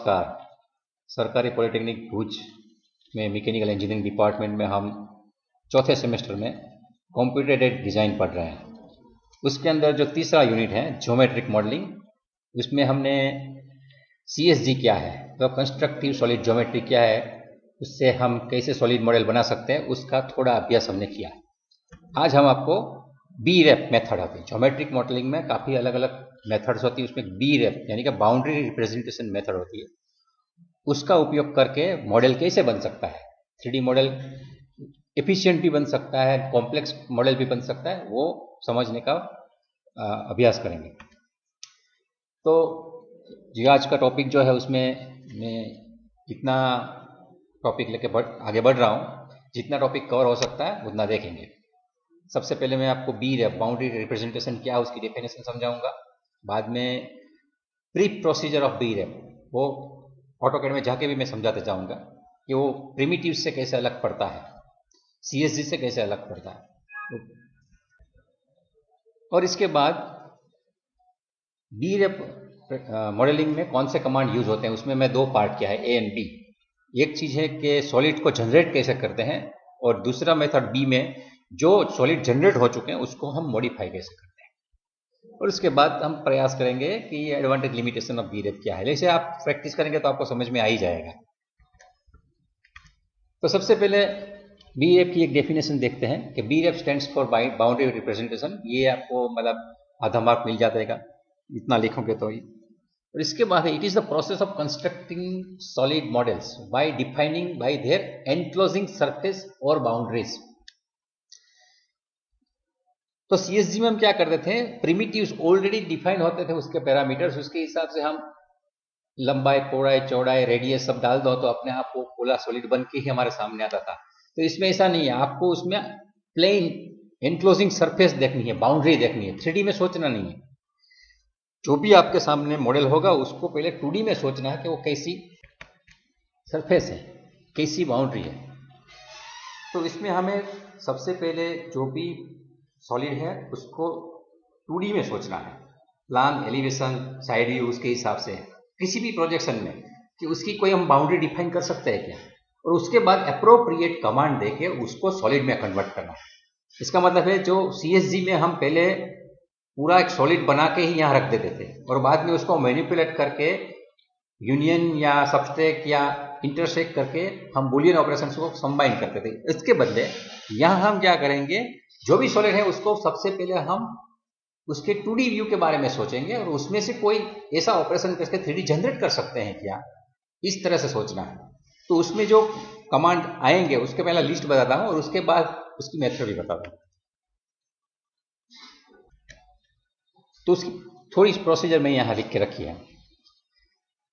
नमस्कार। सरकारी पॉलिटेक्निक भुज में मैकेनिकल इंजीनियरिंग डिपार्टमेंट में हम चौथे सेमेस्टर में कंप्यूटर एडेड डिज़ाइन पढ़ रहे हैं। उसके अंदर जो तीसरा यूनिट है ज्योमेट्रिक मॉडलिंग, उसमें हमने CSG क्या है, तो कंस्ट्रक्टिव सॉलिड ज्योमेट्री क्या है, उससे हम कैसे सॉलिड मॉडल बना सकते हैं, उसका थोड़ा अभ्यास हमने किया। आज हम आपको BREP मेथड होती है। ज्योमेट्रिक मॉडलिंग में काफ़ी अलग अलग मेथड्स होती है, उसमें BREP यानी कि बाउंड्री रिप्रेजेंटेशन मेथड होती है। उसका उपयोग करके मॉडल कैसे बन सकता है, 3D मॉडल एफिशिएंट भी बन सकता है, कॉम्प्लेक्स मॉडल भी बन सकता है, वो समझने का अभ्यास करेंगे। तो जो आज का टॉपिक जो है उसमें मैं इतना टॉपिक लेके आगे बढ़ रहा हूँ, जितना टॉपिक कवर हो सकता है उतना देखेंगे। सबसे पहले मैं आपको BREP बाउंड्री रिप्रेजेंटेशन क्या है उसकी डेफिनेशन समझाऊंगा। बाद में प्री प्रोसीजर ऑफ BREP, वो ऑटोकैड में जाके भी मैं समझाते जाऊंगा कि वो प्रिमिटिव से कैसे अलग पड़ता है, CSG से कैसे अलग पड़ता है। और इसके बाद BREP मॉडलिंग में कौन से कमांड यूज होते हैं, उसमें मैं दो पार्ट किया है, A एंड B। एक चीज है कि सॉलिड को जनरेट कैसे करते हैं, और दूसरा मेथड B में जो सॉलिड जनरेट हो चुके हैं उसको हम मॉडिफाई कैसे करते हैं। और उसके बाद हम प्रयास करेंगे कि एडवांटेज लिमिटेशन ऑफ BREP क्या है। जैसे आप प्रैक्टिस करेंगे तो आपको समझ में आ ही जाएगा। तो सबसे पहले BREP की एक डेफिनेशन देखते हैं कि BREP stands for boundary representation. ये आपको मतलब आधा मार्क मिल जाएगा इतना लिखोगे तो ही। और इसके बाद it is the process of constructing solid models bye defining bye there enclosing surface और बाउंड्रीज। तो CSG में हम क्या करते थे, प्रिमिटिव्स ऑलरेडी डिफाइन होते थे, उसके पैरामीटर्स, उसके हिसाब से हम लंबाई, पौड़ाई, चौड़ाई, रेडियस सब डाल दो तो अपने आप वो पूरा सॉलिड बन के ही हमारे सामने आता था। तो इसमें ऐसा नहीं है, आपको उसमें प्लेन एनक्लोजिंग सरफेस देखनी है, बाउंड्री देखनी है, 3D में सोचना नहीं है। जो भी आपके सामने मॉडल होगा उसको पहले 2D में सोचना है कि वो कैसी सरफेस है, कैसी बाउंड्री है। तो इसमें हमें सबसे पहले जो भी सॉलिड है उसको 2D में सोचना है, प्लान, एलिवेशन, साइड व्यू, उसके हिसाब से किसी भी प्रोजेक्शन में कि उसकी कोई हम बाउंड्री डिफाइन कर सकते हैं क्या, और उसके बाद अप्रोप्रिएट कमांड देके उसको सॉलिड में कन्वर्ट करना। इसका मतलब है जो CSG में हम पहले पूरा एक सॉलिड बना के ही यहाँ रख देते थे और बाद में उसको मैनिपुलेट करके यूनियन या सबस्ट्रैक्ट या इंटरसेक्ट करके हम बुलियन ऑपरेशंस को कंबाइन करते थे। इसके बदले यहाँ हम क्या करेंगे, जो भी सॉलिड है उसको सबसे पहले हम उसके 2D व्यू के बारे में सोचेंगे और उसमें से कोई ऐसा ऑपरेशन करके 3D जनरेट कर सकते हैं क्या, इस तरह से सोचना है। तो उसमें जो कमांड आएंगे उसके पहले लिस्ट बताता हूँ और उसके बाद उसकी मेथड भी बताता हूँ। तो उसकी थोड़ी प्रोसीजर में यहाँ लिख के रखी है।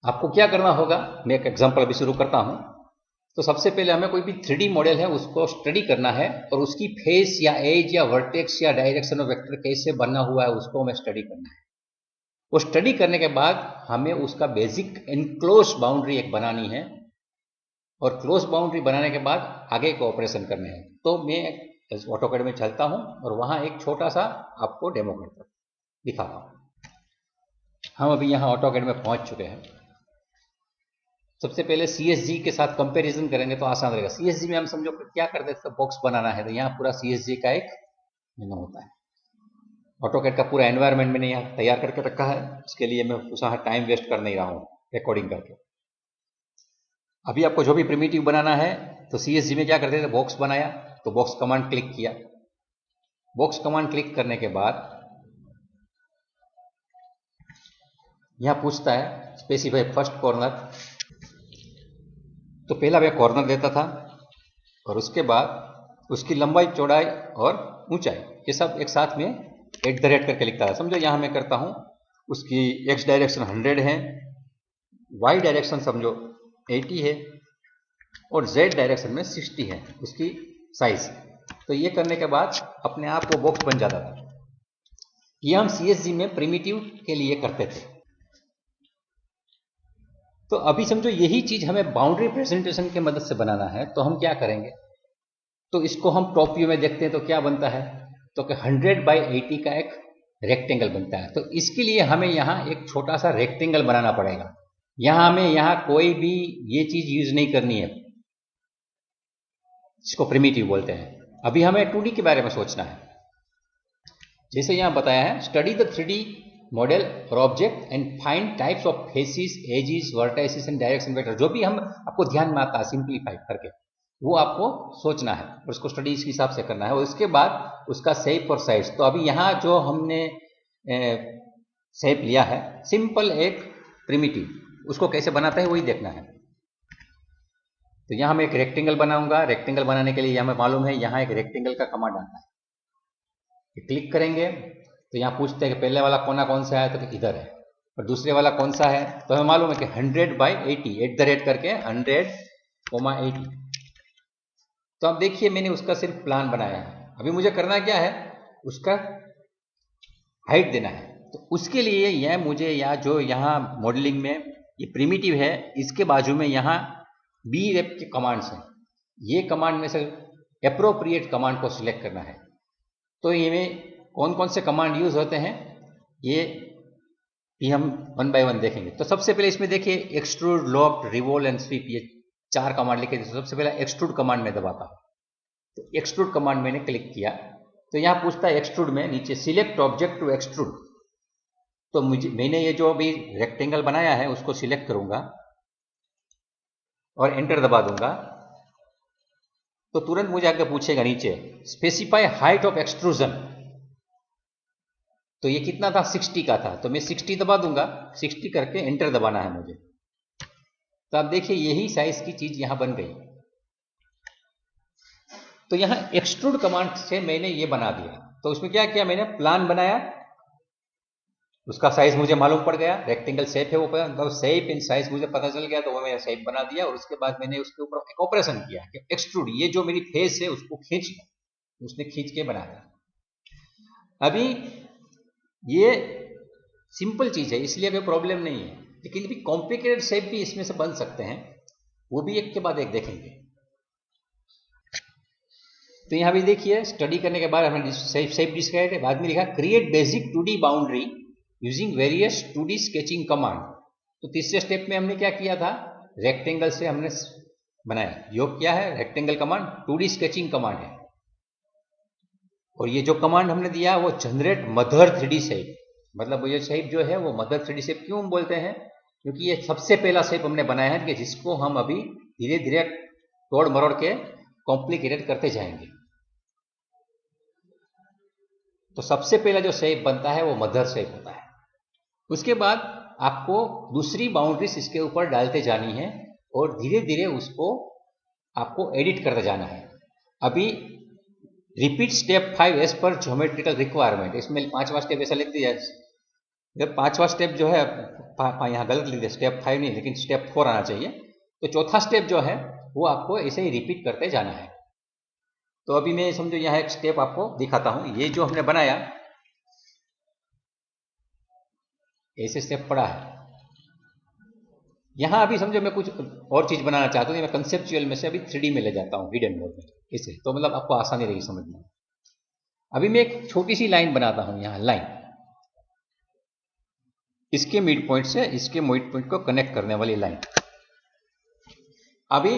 आपको क्या करना होगा, मैं एक एग्जांपल अभी शुरू करता हूँ। तो सबसे पहले हमें कोई भी 3D मॉडल है उसको स्टडी करना है और उसकी फेस या एज या वर्टेक्स या डायरेक्शन ऑफ वेक्टर कैसे बना हुआ है उसको हमें स्टडी करना है। वो स्टडी करने के बाद हमें उसका बेसिक एनक्लोज बाउंड्री एक बनानी है और क्लोज बाउंड्री बनाने के बाद आगे के ऑपरेशन करने हैं। तो मैं ऑटोकैड में चलता हूँ और वहाँ एक छोटा सा आपको डेमो करता हूँ, दिखाता हूँ। हम अभी यहाँ ऑटोकैड में पहुँच चुके हैं। सबसे पहले CSG के साथ कंपैरिजन करेंगे तो आसान रहेगा। CSG में हम समझो क्या करते थे, बॉक्स बनाना है तो यहाँ पूरा CSG का एक मेनू होता है। ऑटोकैड का पूरा एनवायरनमेंट मैंने यहाँ तैयार करके रखा है, इसके लिए मैं उसका टाइम वेस्ट कर नहीं रहा हूँ रिकॉर्डिंग करके। अभी आपको जो भी प्रिमिटिव बनाना है तो CSG में क्या करते थे, बॉक्स बनाया तो बॉक्स कमांड क्लिक किया। बॉक्स कमांड क्लिक करने के बाद यहाँ पूछता है स्पेसिफाई फर्स्ट कॉर्नर, तो पहला मैं कॉर्नर देता था और उसके बाद उसकी लंबाई, चौड़ाई और ऊंचाई ये सब एक साथ में @ करके लिखता था। समझो यहाँ मैं करता हूँ, उसकी x डायरेक्शन 100 है, y डायरेक्शन समझो 80 है और z डायरेक्शन में 60 है उसकी साइज। तो ये करने के बाद अपने आप वो बॉक्स बन जाता था। ये हम CSG में प्रिमिटिव के लिए करते थे। तो अभी समझो यही चीज हमें बाउंड्री प्रेजेंटेशन की मदद से बनाना है, तो हम क्या करेंगे, तो इसको हम टॉप व्यू में देखते हैं तो क्या बनता है, तो कि 100/80 का एक रेक्टेंगल बनता है। तो इसके लिए हमें यहाँ एक छोटा सा रेक्टेंगल बनाना पड़ेगा। यहां हमें यहां कोई भी ये चीज यूज नहीं करनी है, जिसको प्रिमिटिव बोलते हैं। अभी हमें 2D के बारे में सोचना है। जैसे यहां बताया है, स्टडी द 3D मॉडल और object and find types of faces, edges, vertices and direction vector. जो भी हम आपको ध्यान में आता है सिंप्लीफाई करके, वो आपको सोचना है और उसको स्टडी इस हिसाब से करना है, और उसके बाद उसका शेप और साइज। तो अभी यहाँ जो हमने शेप लिया है सिंपल एक प्रिमिटिव, उसको कैसे बनाते हैं वही देखना है। तो यहाँ मैं एक रेक्टेंगल बनाऊंगा। रेक्टेंगल बनाने के लिए हमें मालूम है यहाँ एक रेक्टेंगल का कमांड आता है। क्लिक करेंगे तो यहाँ पूछते हैं कि पहले वाला कोना कौन सा है, तो इधर है, और दूसरे वाला कौन सा है, तो हमें मालूम है कि 100/80 @ करके 100,80। तो अब देखिए मैंने उसका सिर्फ प्लान बनाया है। अभी मुझे करना क्या है, उसका हाइट देना है। तो उसके लिए यह मुझे जो यहाँ मॉडलिंग में ये प्रिमिटिव है, इसके बाजू में यहाँ BREP के कमांड्स हैं। ये कमांड में से एप्रोप्रिएट कमांड को सिलेक्ट करना है। तो ये में कौन कौन से कमांड यूज होते हैं ये भी हम 1 by 1 देखेंगे। तो सबसे पहले इसमें देखिए extrude, loft, revolve and sweep, ये 4 कमांड लिखे। सबसे पहले एक्सट्रूड कमांड में दबाता हूं। तो एक्सट्रूड कमांड मैंने क्लिक किया तो यहां पूछता है एक्सट्रूड में नीचे सिलेक्ट ऑब्जेक्ट टू एक्सट्रूड। तो मैंने ये जो अभी रेक्टेंगल बनाया है उसको सिलेक्ट करूंगा और एंटर दबा दूंगा। तो तुरंत मुझे आगे पूछेगा नीचे स्पेसिफाई हाइट ऑफ एक्सट्रूजन। तो ये कितना था, 60 का था, तो मैं 60 दबा दूंगा। 60 करके एंटर दबाना है मुझे। तो आप देखिए यही साइज की चीज यहां बन गई। तो यहां एक्सट्रूड कमांड से मैंने ये बना दिया। तो उसमें क्या किया, मैंने प्लान बनाया, उसका साइज मुझे मालूम पड़ गया, रेक्टेंगल शेप है वो, मतलब शेप इन साइज मुझे पता चल गया, तो वो मैंने शेप बना दिया। और उसके बाद मैंने उसके ऊपर एक ऑपरेशन किया कि एक्सट्रूड, ये जो मेरी फेस है उसको खींच लो, उसने खींच के बना दिया। अभी ये सिंपल चीज है इसलिए कोई प्रॉब्लम नहीं है, लेकिन भी कॉम्प्लिकेटेड शेप भी इसमें से बन सकते हैं, वो भी एक के बाद एक देखेंगे। तो यहां भी देखिए स्टडी करने के बाद हमने शेप डिस्क्राइब है, बाद में लिखा create basic 2D boundary using various 2D sketching command. तो तीसरे स्टेप में हमने क्या किया था, रेक्टेंगल से हमने बनाया। योग क्या है, rectangle command 2D sketching command है। और ये जो कमांड हमने दिया वो जनरेट मदर 3D शेप, मतलब ये शेप जो है वो मदर 3D शेप क्यों बोलते हैं, क्योंकि ये सबसे पहला शेप हमने बनाया है कि जिसको हम अभी धीरे धीरे तोड़ मरोड़ के कॉम्प्लिकेटेड करते जाएंगे। तो सबसे पहला जो शेप बनता है वो मदर शेप होता है। उसके बाद आपको दूसरी बाउंड्रीज इसके ऊपर डालते जानी है और धीरे धीरे उसको आपको एडिट करते जाना है। अभी repeat step 5 as per geometrical requirement, इसमें 5वां स्टेप ऐसा लिख दिया। जब 5वां स्टेप जो है यहाँ गलत लिख दिया, स्टेप 5 नहीं लेकिन स्टेप 4 आना चाहिए। तो चौथा स्टेप जो है वो आपको ऐसे ही रिपीट करते जाना है। तो अभी मैं समझो यहाँ एक स्टेप आपको दिखाता हूं। ये जो हमने बनाया ऐसे स्टेप पड़ा है। यहां अभी समझो मैं कुछ और चीज बनाना चाहता हूं, मैं कंसेप्चुअल में से अभी 3D में ले जाता हूं, हिडन मोड में, इसे तो मतलब आपको आसानी रहेगी समझने में। अभी मैं एक छोटी सी लाइन बनाता हूं, यहां लाइन, इसके मिड पॉइंट से इसके मिड पॉइंट को कनेक्ट करने वाली लाइन। अभी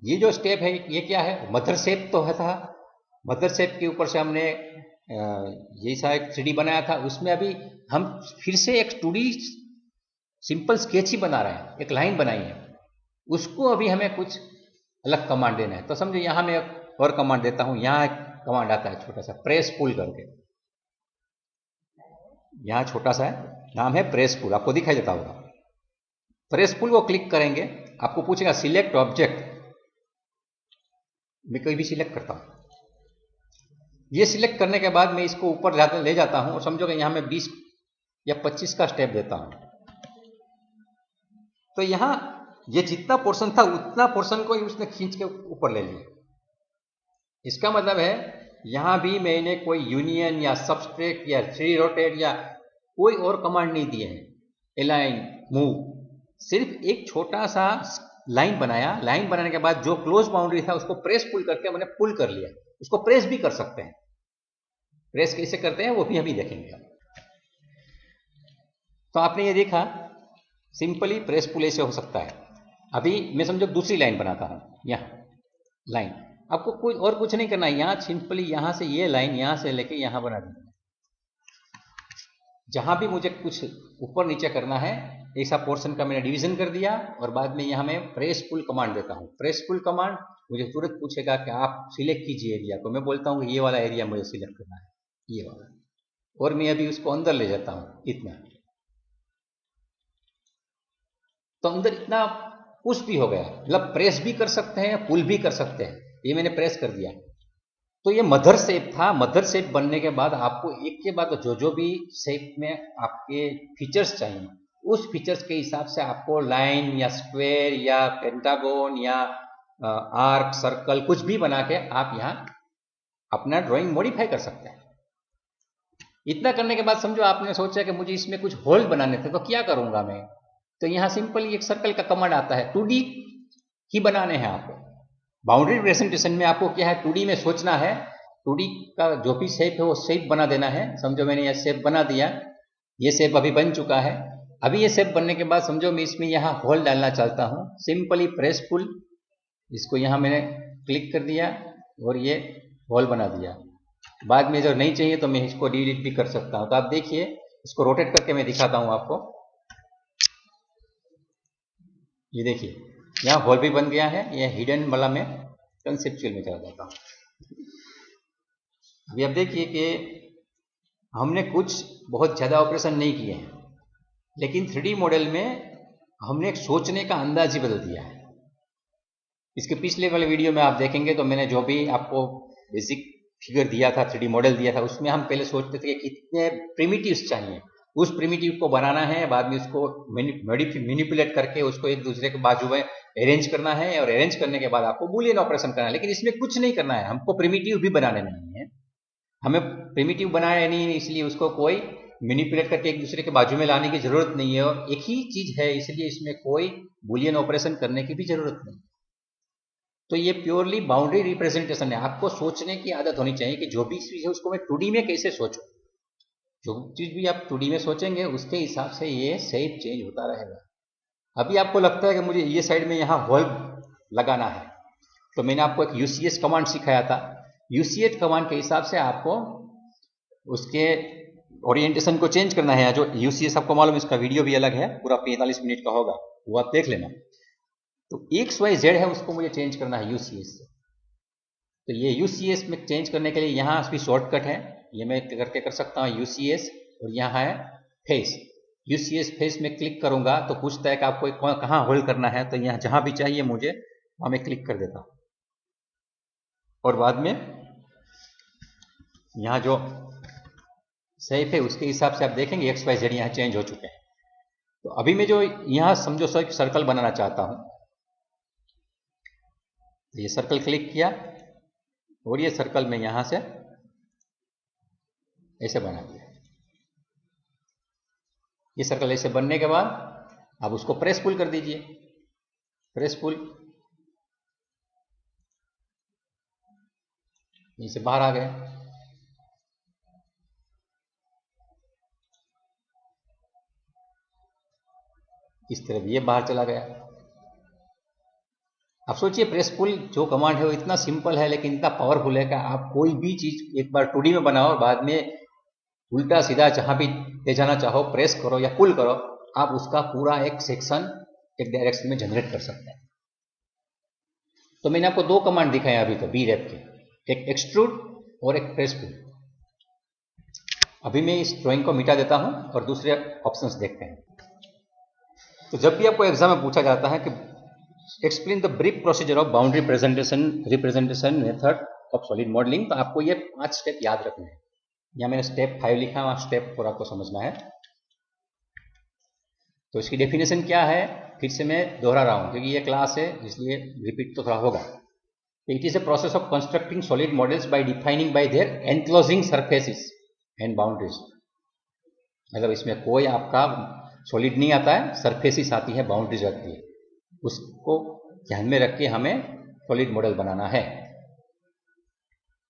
ये जो स्टेप है ये क्या है, मदर शेप तो है था। मदर शेप के ऊपर से हमने ये सा एक 3D बनाया था, उसमें अभी हम फिर से एक 2D सिंपल स्केच ही बना रहे हैं, एक लाइन बनाई है, उसको अभी हमें कुछ अलग कमांड देना है। तो समझो यहां मैं एक और कमांड देता हूं। यहां एक कमांड आता है छोटा सा, प्रेस पुल करके, यहां छोटा सा है, नाम है प्रेस पुल, आपको दिखाई देता होगा। प्रेस पुल को क्लिक करेंगे, आपको पूछेगा सिलेक्ट ऑब्जेक्ट। मैं कोई भी सिलेक्ट करता हूं। ये सिलेक्ट करने के बाद मैं इसको ऊपर ले जाता हूं और समझो कि यहां मैं 20 या 25 का स्टेप देता हूं। तो यहां ये जितना पोर्शन था उतना पोर्शन को ही उसने खींच के ऊपर ले लिया। इसका मतलब है यहां भी मैंने कोई यूनियन या सबस्ट्रैक्ट या 3 रोटेट या कोई और कमांड नहीं दिए हैं, अलाइन, मूव, सिर्फ एक छोटा सा लाइन बनाया। लाइन बनाने के बाद जो क्लोज बाउंड्री था उसको प्रेस पुल करके मैंने पुल कर लिया। उसको प्रेस भी कर सकते हैं, प्रेस कैसे करते हैं वो भी अभी देखेंगे। तो आपने ये देखा सिंपली प्रेस पुल ऐसे हो सकता है। अभी मैं समझो दूसरी लाइन बनाता हूं, यहाँ लाइन, आपको कोई और कुछ नहीं करना है, यहाँ सिंपली यहाँ से ये लाइन यहाँ से लेके यहाँ बना दी। जहां भी मुझे कुछ ऊपर नीचे करना है, ऐसा पोर्शन का मैंने डिवीजन कर दिया और बाद में यहाँ मैं प्रेस पुल कमांड देता हूँ। प्रेस पुल कमांड मुझे तुरंत पूछेगा कि आप सिलेक्ट कीजिए एरिया को, मैं बोलता हूँ कि ये वाला एरिया मुझे सिलेक्ट करना है, ये वाला, और मैं अभी उसको अंदर ले जाता हूँ इतना, तो अंदर इतना पुश भी हो गया, मतलब प्रेस भी कर सकते हैं पुल भी कर सकते हैं। ये मैंने प्रेस कर दिया। तो ये मदर शेप था। मदर शेप बनने के बाद आपको एक के बाद जो भी शेप में आपके फीचर्स चाहिए, उस फीचर्स के हिसाब से आपको लाइन या स्क्वायर या पेंटागन या आर्क सर्कल कुछ भी बना के आप यहाँ अपना ड्राइंग मॉडिफाई कर सकते हैं। इतना करने के बाद समझो आपने सोचा कि मुझे इसमें कुछ होल बनाने थे, तो क्या करूंगा मैं, तो यहाँ सिंपली एक सर्कल का कमांड आता है। 2D ही बनाने हैं आपको। बाउंड्री रिप्रेजेंटेशन में आपको क्या है, 2D में सोचना है, 2D का जो भी शेप है वो शेप बना देना है। समझो मैंने यह शेप बना दिया, ये शेप अभी बन चुका है। अभी ये शेप बनने के बाद समझो मैं इसमें यहाँ होल डालना चाहता हूँ, सिंपली प्रेस पुल, इसको यहाँ मैंने क्लिक कर दिया और ये होल बना दिया। बाद में जो नहीं चाहिए तो मैं इसको डिलीट भी कर सकता हूँ। तो आप देखिए, इसको रोटेट करके मैं दिखाता हूँ आपको। ये देखिए यहाँ होल भी बन गया है। ये हिडन वाला में कंसेप्चुअल में चला जाता हूँ। अभी आप देखिए कि हमने कुछ बहुत ज़्यादा ऑपरेशन नहीं किए हैं, लेकिन 3D मॉडल में हमने एक सोचने का अंदाज ही बदल दिया है। इसके पिछले वाले वीडियो में आप देखेंगे तो मैंने जो भी आपको बेसिक फिगर दिया था, 3D मॉडल दिया था, उसमें हम पहले सोचते थे कि कितने प्रिमिटिव्स चाहिए, उस प्रिमिटिव को बनाना है, बाद में उसको मैनिपुलेट करके उसको एक दूसरे के बाजू में अरेंज करना है, और अरेंज करने के बाद आपको बूलियन ऑपरेशन करना है। लेकिन इसमें कुछ नहीं करना है, हमको प्रिमिटिव भी बनाने नहीं है। हमें प्रिमिटिव बनाया नहीं है, इसलिए उसको कोई मैनिपुलेट करके एक दूसरे के बाजू में लाने की जरूरत नहीं है, और एक ही चीज है, इसलिए इसमें कोई बूलियन ऑपरेशन करने की भी जरूरत नहीं। तो ये प्योरली बाउंड्री रिप्रेजेंटेशन है। आपको सोचने की आदत होनी चाहिए कि जो भी चीज है उसको मैं 2D में कैसे सोचूं। जो चीज भी आप 2D में सोचेंगे उसके हिसाब से ये शेप चेंज होता रहेगा। अभी आपको लगता है कि मुझे ये साइड में यहाँ होल लगाना है, तो मैंने आपको एक UCS कमांड सिखाया था। UCS कमांड के हिसाब से आपको उसके ओरिएंटेशन को चेंज करना है। जो UCS आपको मालूम है, इसका वीडियो भी अलग है, पूरा 45 मिनट का होगा, वो आप देख लेना। तो XYZ है, उसको मुझे चेंज करना है UCS से। तो ये UCS में चेंज करने के लिए यहाँ भी शॉर्टकट है, ये मैं करके कर सकता हूँ UCS, और यहाँ है फेस। UCS फेस में क्लिक करूंगा तो पूछता है कि आपको कहाँ होल्ड करना है, तो यहाँ जहां भी चाहिए मुझे वहां मैं क्लिक कर देता हूँ, और बाद में यहाँ जो शेप है उसके हिसाब से आप देखेंगे XYZ यहाँ चेंज हो चुके हैं। तो अभी मैं जो यहाँ समझो सर्कल बनाना चाहता हूँ, तो ये सर्कल क्लिक किया और ये सर्कल में यहां से ऐसे बना दिया। ये सर्कल ऐसे बनने के बाद आप उसको प्रेस पुल कर दीजिए। प्रेस पुल, इसे बाहर आ गए। इस तरह ये बाहर चला गया। आप सोचिए, प्रेस पुल जो कमांड है वो इतना सिंपल है लेकिन इतना पावरफुल है कि आप कोई भी चीज एक बार 2D में बनाओ और बाद में उल्टा सीधा जहां भी ले जाना चाहो प्रेस करो या पुल करो, आप उसका पूरा एक सेक्शन एक डायरेक्शन में जनरेट कर सकते हैं। तो मैंने आपको दो कमांड दिखाए अभी तो BREP के, एक एक्सट्रूड और एक प्रेस पुल। अभी मैं इस ड्राइंग को मिटा देता हूं और दूसरे ऑप्शंस देखते हैं। तो जब भी आपको एग्जाम में पूछा जाता है कि explain the brief procedure of boundary representation method of solid modelling, तो आपको ये 5 स्टेप याद रखने हैं। यहाँ मैंने स्टेप 5 लिखा है, स्टेप 4 आपको समझना है। तो इसकी डेफिनेशन क्या है, फिर से मैं दोहरा रहा हूँ क्योंकि ये क्लास है इसलिए रिपीट तो थोड़ा होगा। It is a process of constructing solid models bye defining bye there enclosing surfaces and boundaries. मतलब इसमें कोई आपका सॉलिड नहीं आता है, सरफेसेस आती है, बाउंड्रीज आती है, उसको ध्यान में रख के हमें सॉलिड मॉडल बनाना है।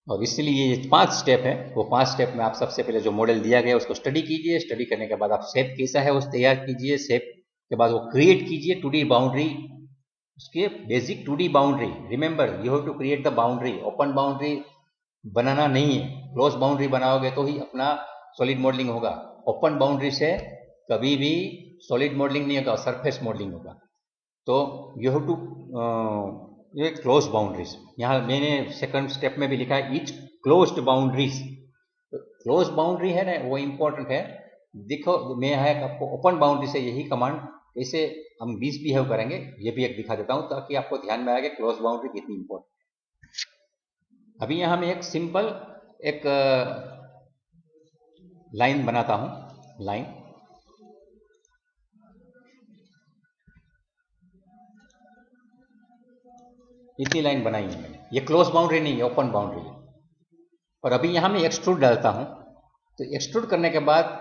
और इसलिए ये 5 स्टेप है, वो 5 स्टेप में आप सबसे पहले जो मॉडल दिया गया उसको स्टडी कीजिए, स्टडी करने के बाद आप शेप कैसा है उस तैयार कीजिए, शेप के बाद वो क्रिएट कीजिए 2D बाउंड्री, उसके basic 2D boundary. Remember you have to create the boundary, open boundary बनाना नहीं है, क्लोज बाउंड्री बनाओगे तो ही अपना सॉलिड मॉडलिंग होगा। ओपन बाउंड्री से कभी भी सॉलिड मॉडलिंग नहीं होगा, सरफेस मॉडलिंग होगा। तो यू हैव टू ये क्लोज बाउंड्रीज, यहाँ मैंने सेकंड स्टेप में भी लिखा है ईच क्लोज्ड बाउंड्रीज। तो क्लोज बाउंड्री है ना वो इंपॉर्टेंट है। देखो मैं है आपको ओपन बाउंड्री से यही कमांड कैसे हम 20 बिहेव करेंगे ये भी एक दिखा देता हूं ताकि आपको ध्यान में आए क्लोज बाउंड्री कितनी इंपॉर्टेंट। अभी यहां मैं एक सिंपल एक लाइन बनाता हूं, लाइन इतनी लाइन बनाई है मैंने, ये क्लोज बाउंड्री नहीं है, ओपन बाउंड्री है। और अभी यहां मैं एक्सट्रूड डालता हूं, तो एक्सट्रूड करने के बाद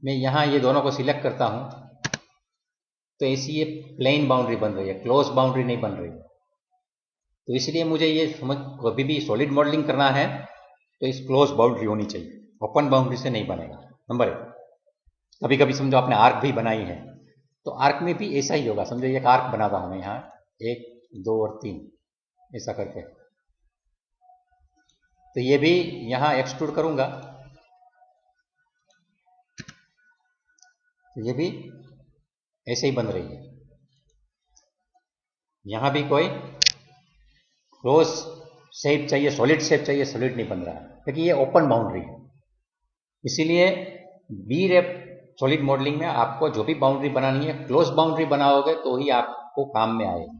मैं यहां ये दोनों को सिलेक्ट करता हूं, तो ऐसी ये प्लेन बाउंड्री बन रही है, क्लोज बाउंड्री नहीं बन रही है। तो इसलिए मुझे ये समझ, कभी भी सॉलिड मॉडलिंग करना है तो इस क्लोज बाउंड्री होनी चाहिए, ओपन बाउंड्री से नहीं बनेगा। नंबर 1। कभी कभी समझो आपने आर्क भी बनाई है, तो आर्क में भी ऐसा ही होगा। समझो एक आर्क बनाता हूं मैं यहाँ 1 2 और 3 ऐसा करके, तो ये भी यहां एक्सट्रूड करूंगा, तो ये भी ऐसे ही बन रही है। यहां भी कोई क्लोज शेप चाहिए, सॉलिड शेप चाहिए, सॉलिड नहीं बन रहा है क्योंकि ये ओपन बाउंड्री है। इसीलिए बी रेप सॉलिड मॉडलिंग में आपको जो भी बाउंड्री बनानी है क्लोज बाउंड्री बनाओगे तो ही आपको काम में आएगी।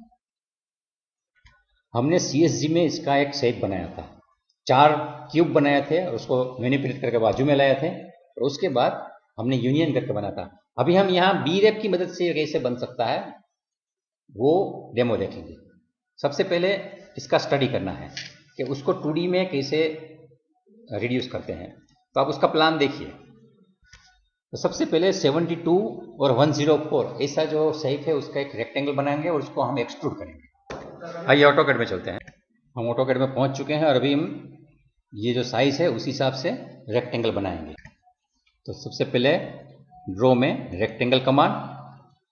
हमने CSG में इसका एक शेप बनाया था, 4 क्यूब बनाए थे और उसको मैनिपुलेट करके बाजू में लाए थे और उसके बाद हमने यूनियन करके बना था। अभी हम यहाँ बी रेप की मदद से कैसे बन सकता है वो डेमो देखेंगे। सबसे पहले इसका स्टडी करना है कि उसको 2D में कैसे रिड्यूस करते हैं, तो आप उसका प्लान देखिए। तो सबसे पहले 72 और 104 ऐसा जो शेप है उसका एक रेक्टेंगल बनाएंगे और उसको हम एक्सट्रूड करेंगे। आइए ऑटोकैड में चलते हैं। हम ऑटोकैड में पहुंच चुके हैं और अभी हम ये जो साइज है उस हिसाब से रेक्टेंगल बनाएंगे। तो सबसे पहले ड्रॉ में रेक्टेंगल कमांड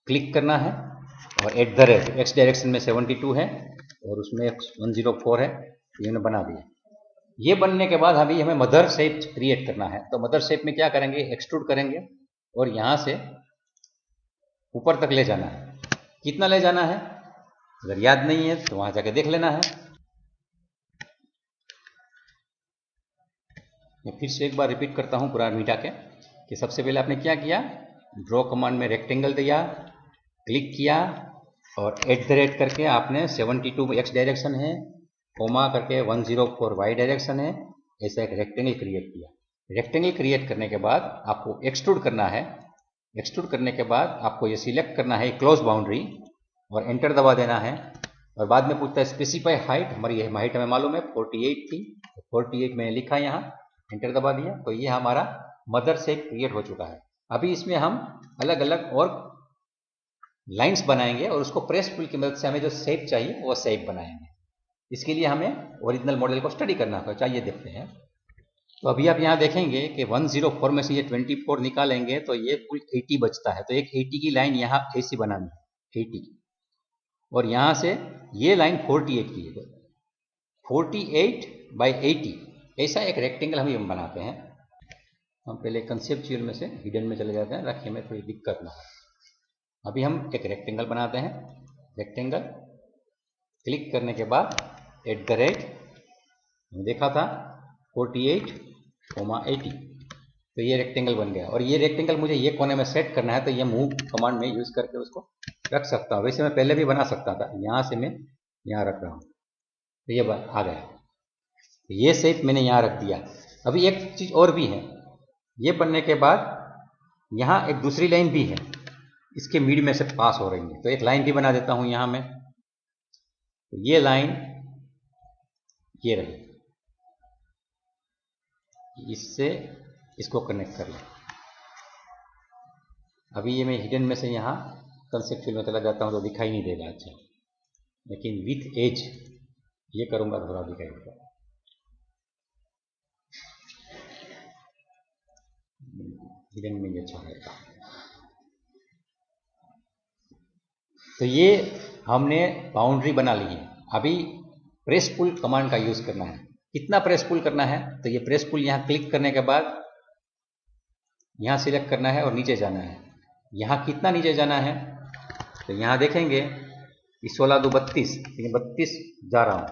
क्लिक करना है और at the rate x direction में 72 है और उसमें 104 है, ये मैंने बना दिया। ये बनने के बाद अभी हमें मदर शेप क्रिएट करना है। तो मदर शेप में क्या करेंगे, एक्सट्रूड करेंगे और यहां से ऊपर तक ले जाना है। कितना ले जाना है अगर याद नहीं है तो वहां जाके देख लेना है। मैं फिर से एक बार रिपीट करता हूं पूरा मिटा के कि सबसे पहले आपने क्या किया, ड्रॉ कमांड में रेक्टेंगल दिया, क्लिक किया और एट द रेट करके आपने 72 एक्स डायरेक्शन है, कोमा करके 104 वाई डायरेक्शन है, ऐसा एक रेक्टेंगल क्रिएट किया। रेक्टेंगल क्रिएट करने के बाद आपको एक्सट्रूड करना है। एक्सट्रूड करने के बाद आपको ये सिलेक्ट करना है क्लोज बाउंड्री और एंटर दबा देना है। और बाद में पूछता है स्पेसिफाई हाइट, हमारी हाइट हमें मालूम है 48 थी, 48 मैंने लिखा यहाँ, एंटर दबा दिया। तो ये हमारा मदर शेप क्रिएट हो चुका है। अभी इसमें हम अलग अलग और लाइंस बनाएंगे और उसको प्रेस टूल की मदद से हमें जो शेप चाहिए वो शेप बनाएंगे। इसके लिए हमें ओरिजिनल मॉडल को स्टडी करना होगा। चाहिए देखते हैं। तो अभी आप यहाँ देखेंगे कि 104 में से ये 24 निकालेंगे तो ये कुल 80 बचता है। तो एक 80 की लाइन यहाँ ऐसी बनानी है 80 की, और यहाँ से ये लाइन 48 की है, 48 बाई 80 ऐसा एक रेक्टेंगल हम बनाते हैं। हम पहले कंसेप्चुअल में से हिडन में चले जाते हैं ताकि हमें थोड़ी दिक्कत ना हो। अभी हम एक रेक्टेंगल बनाते हैं। रेक्टेंगल क्लिक करने के बाद एट द रेट देखा था 48, 80, तो ये रेक्टेंगल बन गया। और ये रेक्टेंगल मुझे ये कोने में सेट करना है, तो ये मूव कमांड में यूज करके उसको रख सकता हूँ। वैसे मैं पहले भी बना सकता था, यहाँ से मैं यहाँ रख रहा हूँ तो ये आ गया। ये शेप मैंने यहाँ रख दिया। अभी एक चीज और भी है, ये बनने के बाद यहाँ एक दूसरी लाइन भी है, इसके मिड में से पास हो रही है, तो एक लाइन भी बना देता हूँ यहाँ में। तो ये लाइन ये रही, इससे इसको कनेक्ट कर लें। अभी ये मैं हिडन में से यहाँ कंसेप्चुअल में चला जाता हूँ तो दिखाई नहीं देगा अच्छा, लेकिन विथ एज ये करूँगा थोड़ा दिखाई देगा। हिडन में ये अच्छा रहेगा। तो ये हमने बाउंड्री बना ली है। अभी प्रेस पुल कमांड का यूज करना है। कितना प्रेस पुल करना है, तो ये प्रेस पुल यहाँ क्लिक करने के बाद यहाँ सिलेक्ट करना है और नीचे जाना है। यहाँ कितना नीचे जाना है, तो यहाँ देखेंगे कि 16 2 32, लेकिन 32 जा रहा हूँ,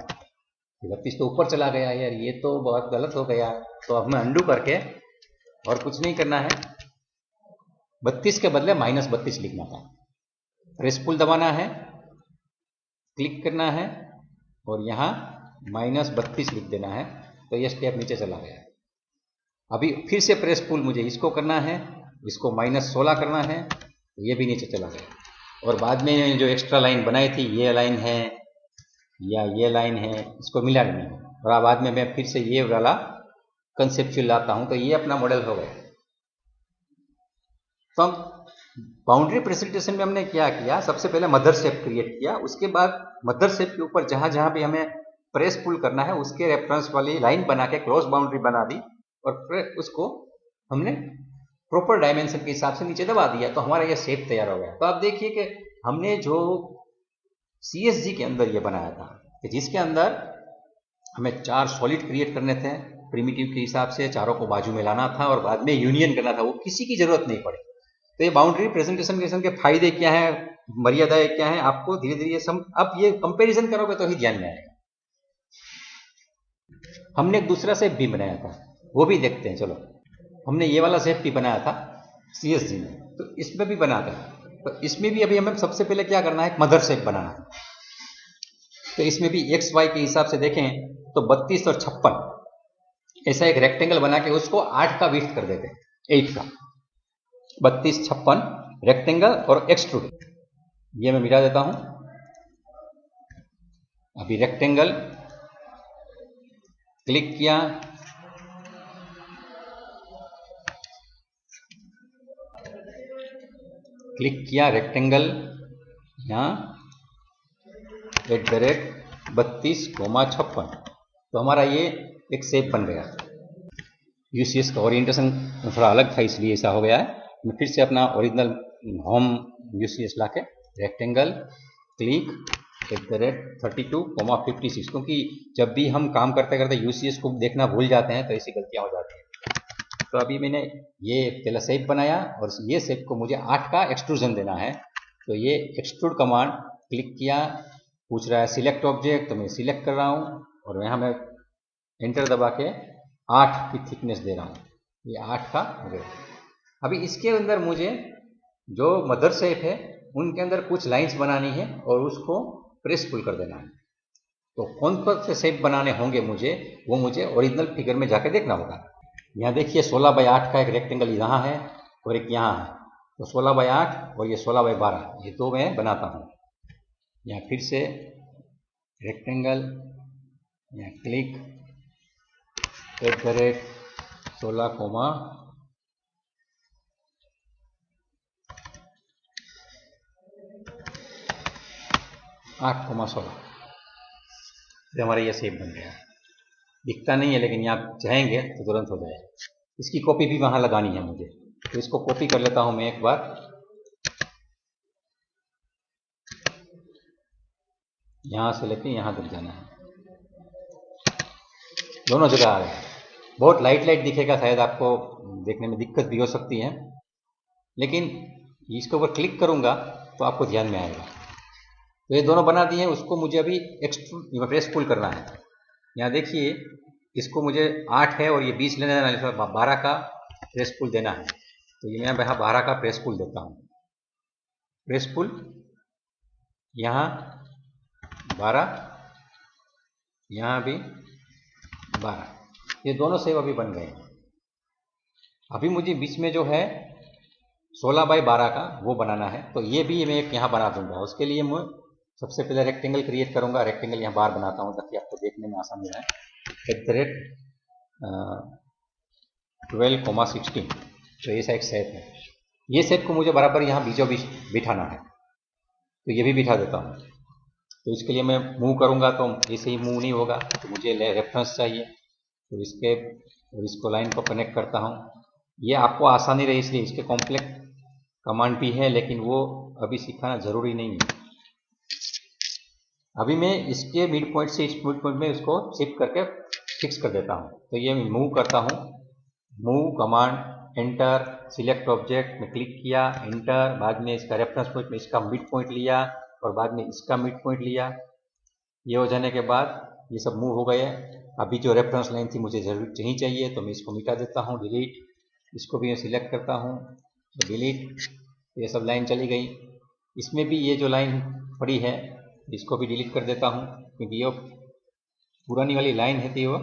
32 तो ऊपर चला गया यार, ये तो बहुत गलत हो गया। तो अब मैं अंडू करके और कुछ नहीं करना है, 32 के बदले -32 लिखना था। प्रेस पुल दबाना है, क्लिक करना है और यहाँ -32 लिख देना है, तो ये स्टेप नीचे चला गया। अभी फिर से प्रेस पुल मुझे इसको करना है, इसको -16 करना है, तो ये भी नीचे चला गया। और बाद में जो एक्स्ट्रा लाइन बनाई थी, ये लाइन है या ये लाइन है, इसको मिला नहीं है। और बाद में मैं फिर से ये वाला कंसेप्चुअल लाता हूं, तो ये अपना मॉडल हो गया। तो हम बाउंड्री प्रेजेंटेशन में हमने क्या किया, सबसे पहले मदर शेप क्रिएट किया, उसके बाद मदर शेप के ऊपर जहां जहां भी हमें प्रेस पुल करना है उसके रेफरेंस वाली लाइन बना के क्रॉस बाउंड्री बना दी, और फिर उसको हमने प्रॉपर डायमेंशन के हिसाब से नीचे दबा दिया, तो हमारा यह शेप तैयार हो गया। तो आप देखिए कि हमने जो CSG के अंदर ये बनाया था, कि जिसके अंदर हमें 4 सॉलिड क्रिएट करने थे प्रिमिटिव के हिसाब से, चारों को बाजू में लाना था और बाद में यूनियन करना था, वो किसी की जरूरत नहीं पड़ी। तो ये बाउंड्री प्रेजेंटेशन के फायदे क्या है, मर्यादाएं क्या है, आपको धीरे धीरे ये अब ये कंपैरिजन करोगे तो ही ध्यान में आएगा। हमने एक दूसरा शेप भी बनाया था, वो भी देखते हैं। चलो, हमने ये वाला शेप भी बनाया था CSG में, तो इसमें भी बनाते हैं। तो इसमें भी अभी हमें सबसे पहले क्या करना है, एक मदर शेप बनाना है। तो इसमें भी XY के हिसाब से देखें तो 32 और 56 ऐसा एक रेक्टेंगल बना के उसको 8 का विड्थ कर देते हैं, 8 का 32 56 रेक्टेंगल और एक्सट्रूड। ये मैं मिटा देता हूं। अभी रेक्टेंगल क्लिक किया, रेक्टेंगल यहाँ @32,56, तो हमारा ये एक शेप बन गया। UCS का ओरिएंटेशन थोड़ा अलग था इसलिए ऐसा हो गया है। मैं फिर से अपना ओरिजिनल होम UCS लाके रेक्टेंगल क्लिक @32,56, क्योंकि जब भी हम काम करते करते UCS को देखना भूल जाते हैं तो ऐसी गलतियां हो जाती हैं। तो अभी मैंने ये पहला शेप बनाया और ये शेप को मुझे 8 का एक्सट्रूजन देना है। तो ये एक्सट्रूड कमांड क्लिक किया, पूछ रहा है सिलेक्ट ऑब्जेक्ट, तो मैं सिलेक्ट कर रहा हूँ और यहाँ मैं एंटर दबा के 8 की थिकनेस दे रहा हूँ। ये 8 का हो गया। अभी इसके अंदर मुझे जो मदर शेप है उनके अंदर कुछ लाइंस बनानी है और उसको प्रेस पुल कर देना है। तो कौन कौन से शेप बनाने होंगे मुझे, वो मुझे ओरिजिनल फिगर में जाके देखना होगा। यहाँ देखिए 16/8 का एक रेक्टेंगल यहाँ है और एक यहाँ है, तो 16/8 और ये 16/12, ये दो मैं बनाता हूँ। यहाँ फिर से रेक्टेंगल, यहाँ क्लिक @16, 8,16, ये हमारा ये शेप बन गया। दिखता नहीं है लेकिन यहाँ चाहेंगे तो तुरंत हो जाएगा। इसकी कॉपी भी वहां लगानी है मुझे, तो इसको कॉपी कर लेता हूं मैं एक बार। यहां से लेके यहां तक जाना है, दोनों जगह आ रहा है। बहुत लाइट दिखेगा, शायद आपको देखने में दिक्कत भी हो सकती है, लेकिन इसके ऊपर क्लिक करूंगा तो आपको ध्यान में आएगा। तो ये दोनों बना दिए, उसको मुझे अभी एक्सट्रूड प्रेस पुल करना है। यहाँ देखिए इसको मुझे 8 है और ये 20 लेना है, 12 का प्रेस पुल देना है। तो ये मैं यहाँ 12 का प्रेस पुल देता हूँ। प्रेस पुल यहाँ 12, यहाँ भी 12, ये दोनों सेव अभी बन गए। अभी मुझे बीच में जो है 16/12 का वो बनाना है, तो ये भी मैं एक यहाँ बना दूंगा। उसके लिए मैं सबसे पहले रेक्टेंगल क्रिएट करूंगा। रेक्टेंगल यहाँ बार बनाता हूँ ताकि आपको देखने में आसान हो जाए। @12,16, तो ऐसा एक सेट है। ये सेट को मुझे बराबर यहाँ बीचों बीच बिठाना है, तो ये भी बिठा देता हूँ। तो इसके लिए मैं मूव करूंगा तो ऐसे ही मूव नहीं होगा, तो मुझे रेफरेंस चाहिए। तो इसके और इसको लाइन को कनेक्ट करता हूँ, ये आपको आसानी रही इसलिए इसके कॉम्प्लेक्स कमांड भी है, लेकिन वो अभी सिखाना ज़रूरी नहीं है। अभी मैं इसके मिड पॉइंट से इस मिड पॉइंट में इसको शिफ्ट करके फिक्स कर देता हूँ। तो ये मैं मूव करता हूँ, move command, enter, select object में क्लिक किया, एंटर, बाद में इसका रेफरेंस पॉइंट में इसका मिड पॉइंट लिया और बाद में इसका मिड पॉइंट लिया। ये हो जाने के बाद ये सब मूव हो गए। अभी जो रेफरेंस लाइन थी मुझे जरूर नहीं चाहिए, तो मैं इसको मिटा देता हूँ, डिलीट। इसको भी मैं सिलेक्ट करता हूँ, तो डिलीट। ये सब लाइन चली गई। इसमें भी ये जो लाइन पड़ी है इसको भी डिलीट कर देता हूँ, क्योंकि ये पुरानी वाली लाइन है थी वो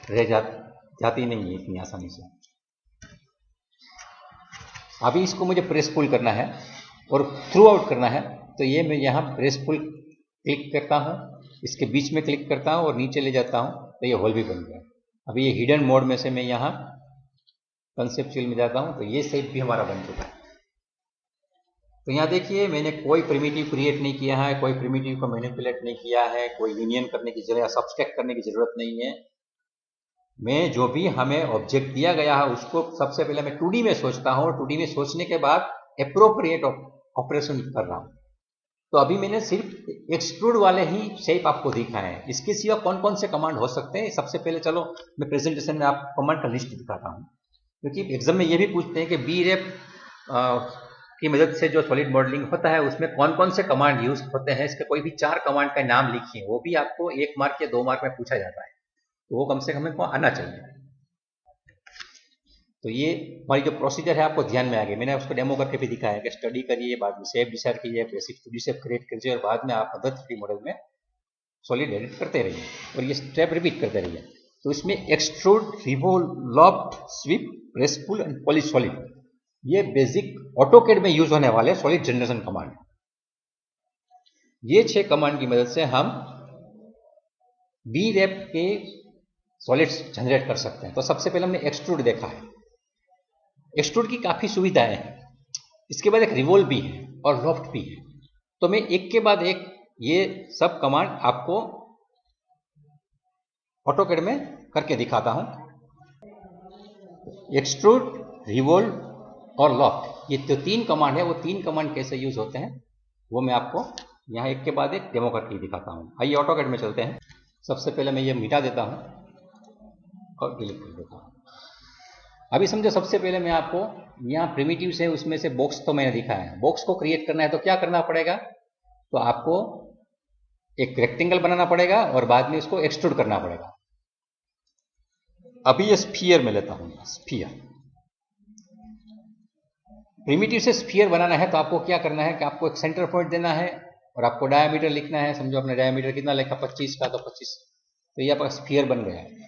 रह जाती नहीं है इतनी आसानी से। अभी इसको मुझे प्रेस पुल करना है और थ्रू आउट करना है, तो ये मैं यहाँ प्रेस पुल क्लिक करता हूँ, इसके बीच में क्लिक करता हूँ और नीचे ले जाता हूँ, तो ये होल भी बन गया। अभी ये हिडन मोड में से मैं यहाँ कंसेप्चुअल में जाता हूँ, तो ये शेप भी हमारा बन चुका है। तो यहाँ देखिए मैंने कोई प्रिमिटिव क्रिएट नहीं किया है, कोई प्रिमिटिव को मैनिपुलेट नहीं किया है, कोई यूनियन करने की जरूरत, सब्सट्रैक्ट करने की जरूरत नहीं है। मैं जो भी हमें ऑब्जेक्ट दिया गया है उसको सबसे पहले मैं 2D में सोचता हूँ, 2D में सोचने के बाद एप्रोप्रिएट ऑपरेशन कर रहा हूँ। तो अभी मैंने सिर्फ एक्सट्रूड वाले ही शेप आपको दिखाए हैं। इसके सिवा कौन कौन से कमांड हो सकते हैं, सबसे पहले चलो मैं प्रेजेंटेशन में आपको कमांड का लिस्ट दिखाता हूँ, क्योंकि एग्जाम में ये भी पूछते हैं कि BREP की मदद से जो सॉलिड मॉडलिंग होता है उसमें कौन कौन से कमांड यूज होते हैं। इसके कोई भी 4 कमांड का नाम लिखिए, वो भी आपको 1 मार्क या 2 मार्क में पूछा जाता है, तो वो कम से कम हमको आना चाहिए। तो ये हमारी जो प्रोसीजर है आपको ध्यान में आ गई। मैंने उसको डेमो करके भी दिखाया है कि स्टडी करिए, बाद में शेप डिसाइड कीजिए, बेसिक 2D शेप क्रिएट कीजिए और बाद में आप अदर 3D मॉडल में सॉलिड एडिट करते रहिए और ये स्टेप रिपीट करते रहिए। तो इसमें extrude, revolve, loft, sweep, press pull and polish solid, ये बेसिक ऑटोकैड में यूज होने वाले सॉलिड जनरेशन कमांड। ये 6 कमांड की मदद से हम BREP के सॉलिड्स जनरेट कर सकते हैं। तो सबसे पहले हमने एक्सट्रूड देखा है। एक्सट्रूड की काफी सुविधाएं हैं, इसके बाद एक रिवोल्व भी है और लॉफ्ट भी है। तो मैं एक के बाद एक ये सब कमांड आपको ऑटोकैड में करके दिखाता हूं। एक्सट्रूड, रिवोल्व और लॉफ्ट, ये जो 3 कमांड है वो 3 कमांड कैसे यूज होते हैं वो मैं आपको यहाँ एक के बाद एक डेमो करके दिखाता हूँ। आइए ऑटोकैड में चलते हैं। सबसे पहले मैं ये मिटा देता हूँ और डिलीट कर देता हूँ। अभी समझो सबसे पहले मैं आपको यहाँ प्रिमिटिव्स है उसमें से बॉक्स तो मैंने दिखाया है। बॉक्स को क्रिएट करना है तो क्या करना पड़ेगा, तो आपको एक रेक्टेंगल बनाना पड़ेगा और बाद में इसको एक्सट्रूड करना पड़ेगा। अभी ये स्फीयर में लेता हूँ, स्फीयर। प्रिमिटिव से स्फीयर बनाना है तो आपको क्या करना है कि आपको एक सेंटर पॉइंट देना है और आपको डायमीटर लिखना है। समझो अपने डायमीटर कितना लिखा, 25 का, तो 25, तो ये आपका स्फीयर बन गया है।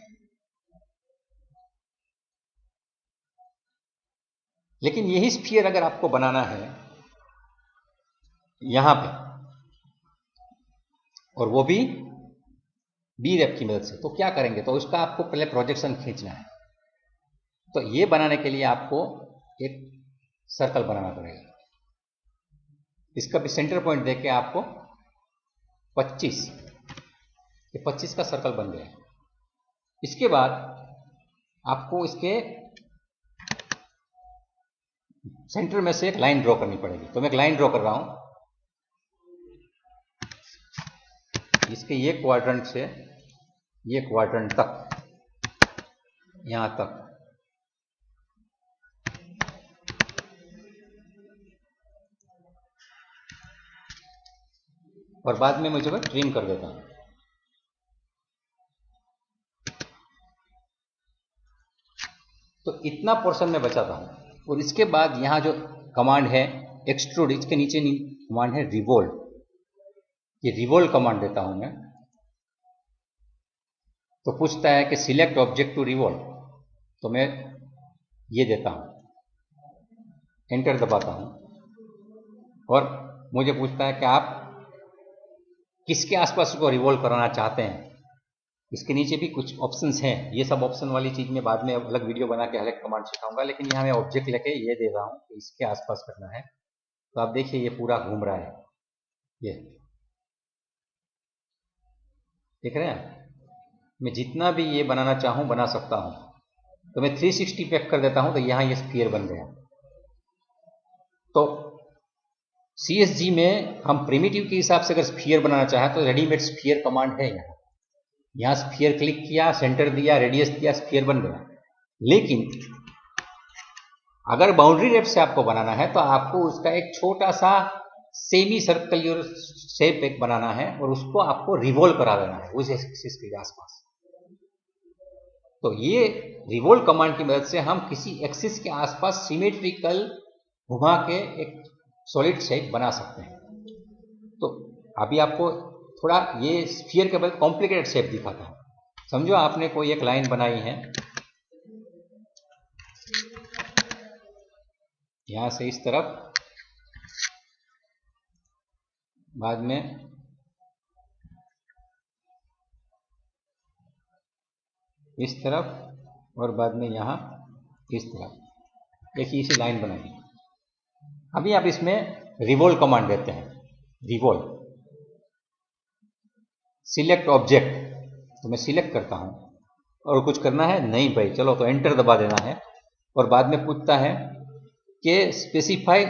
लेकिन यही स्फीयर अगर आपको बनाना है यहां पे, और वो भी BREP की मदद से, तो क्या करेंगे, तो उसका आपको पहले प्रोजेक्शन खींचना है। तो ये बनाने के लिए आपको एक सर्कल बनाना पड़ेगा। इसका भी सेंटर पॉइंट देके आपको 25, ये 25 का सर्कल बन गया। इसके बाद आपको इसके सेंटर में से एक लाइन ड्रॉ करनी पड़ेगी। तो मैं एक लाइन ड्रॉ कर रहा हूं, इसके ये क्वाड्रेंट से ये क्वाड्रेंट तक, यहां तक। और बाद में मुझे ट्रिम कर देता हूं। तो इतना पोर्शन में बचाता हूं। और इसके बाद यहां जो कमांड है एक्सट्रूड, इसके नीचे कमांड है रिवोल्व। ये रिवोल्व कमांड देता हूं मैं, तो पूछता है कि सिलेक्ट ऑब्जेक्ट टू रिवोल्व, तो मैं ये देता हूं, एंटर दबाता हूं और मुझे पूछता है कि आप किसके आसपास को रिवोल्व कराना चाहते हैं। इसके नीचे भी कुछ ऑप्शंस हैं, ये सब ऑप्शन वाली चीज में बाद में अलग वीडियो बना के अलग कमांड सिखाऊंगा, लेकिन यहाँ मैं ऑब्जेक्ट लेके ये दे रहा हूं कि इसके आसपास करना है। तो आप देखिए ये पूरा घूम रहा है, ये देख रहे हैं। मैं जितना भी ये बनाना चाहूं बना सकता हूं। तो मैं 360 पे कर देता हूं तो यहां ये स्फीयर बन गया। तो CSG में हम प्रिमिटिव के हिसाब से अगर स्फीयर बनाना चाहें तो रेडीमेड स्फीयर कमांड है। यहां स्फीयर क्लिक किया, सेंटर दिया, रेडियस दिया, स्फीयर बन गया। लेकिन अगर बाउंड्री रेट से आपको बनाना है तो आपको उसका एक छोटा सा सेमी सर्कल शेप एक बनाना है और उसको आपको रिवॉल्व करा देना है उस एक्सिस के आसपास। तो ये रिवॉल्व कमांड की मदद से हम किसी एक्सिस के आसपास सिमेट्रिकल घुमा के एक सॉलिड शेप बना सकते हैं। तो अभी आपको थोड़ा ये स्फीयर के बदले कॉम्प्लिकेटेड शेप दिखाता है। समझो आपने कोई एक लाइन बनाई है यहां से इस तरफ, बाद में इस तरफ और बाद में यहां इस तरफ एक इसी लाइन बनाई। अभी आप इसमें रिवॉल्व कमांड देते हैं, रिवॉल्व सिलेक्ट ऑब्जेक्ट, तो मैं सिलेक्ट करता हूं और कुछ करना है नहीं भाई, चलो तो एंटर दबा देना है। और बाद में पूछता है कि स्पेसिफाई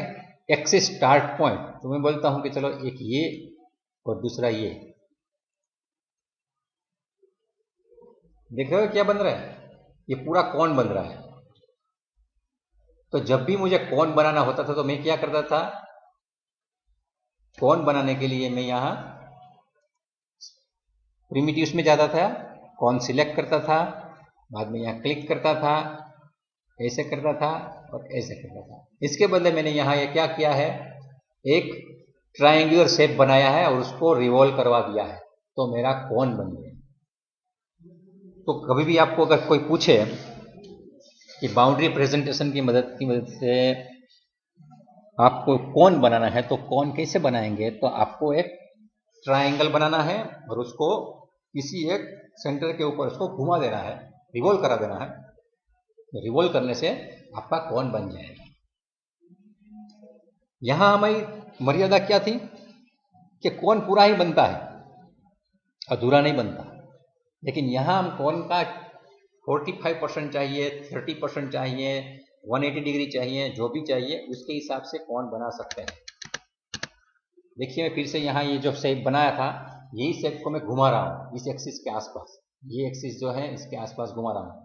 एक्सिस स्टार्ट पॉइंट, तो मैं बोलता हूं कि चलो एक ये और दूसरा ये। देख रहे हो क्या बन रहा है, ये पूरा कौन बन रहा है। तो जब भी मुझे कौन बनाना होता था तो मैं क्या करता था, कौन बनाने के लिए मैं यहां प्रिमिटिव्स में जाता था, कौन सिलेक्ट करता था, बाद में यहां क्लिक करता था, ऐसे करता था और ऐसे करता था। इसके बदले मैंने यहां ये क्या किया है, एक ट्रायंगुलर शेप बनाया है और उसको रिवॉल्व करवा दिया है, तो मेरा कौन बन गया। तो कभी भी आपको अगर कोई पूछे कि बाउंड्री प्रेजेंटेशन की मदद से आपको कौन बनाना है तो कौन कैसे बनाएंगे, तो आपको एक ट्रायंगल बनाना है और उसको किसी एक सेंटर के ऊपर उसको घुमा देना है, रिवॉल्व करा देना है। रिवॉल्व करने से आपका कौन बन जाएगा। यहां हमारी मर्यादा क्या थी कि कौन पूरा ही बनता है, अधूरा नहीं बनता। लेकिन यहां हम कौन का 45% चाहिए, 30% चाहिए, 180 डिग्री चाहिए, जो भी चाहिए उसके हिसाब से कौन बना सकते हैं। देखिए मैं फिर से यहाँ ये जो शेप बनाया था, यही शेप को मैं घुमा रहा हूँ इस एक्सिस के आसपास, ये एक्सिस जो है इसके आसपास घुमा रहा हूँ।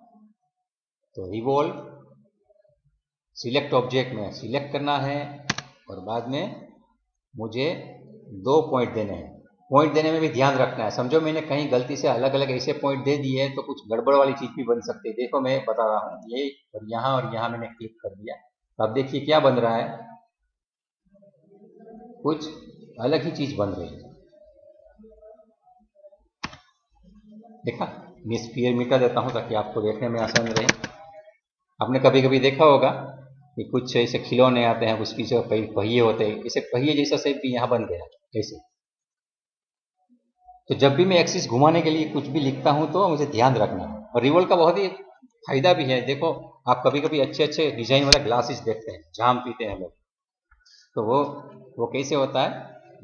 तो रिवॉल्व सिलेक्ट ऑब्जेक्ट में सिलेक्ट करना है और बाद में मुझे 2 पॉइंट देने हैं। पॉइंट देने में भी ध्यान रखना है, समझो मैंने कहीं गलती से अलग अलग ऐसे पॉइंट दे दिए तो कुछ गड़बड़ वाली चीज भी बन सकती है। देखो मैं बता रहा हूँ, ये और यहाँ मैंने क्लिक कर दिया, तो अब देखिए क्या बन रहा है, कुछ अलग ही चीज बन रही है। देखा, मैं स्फीयर मिटा देता हूं ताकि आपको देखने में आसान रहे। आपने कभी कभी देखा होगा कि कुछ ऐसे खिलौने आते हैं, उसकी जो पहिए होते हैं, इसे पहिए जैसा शेप भी यहाँ बन गया ऐसे। तो जब भी मैं एक्सिस घुमाने के लिए कुछ भी लिखता हूं तो मुझे ध्यान रखना है। और रिवॉल्व का बहुत ही फायदा भी है। देखो आप कभी कभी अच्छे अच्छे डिजाइन वाले ग्लासेस देखते हैं, जाम पीते हैं लोग, तो वो कैसे होता है,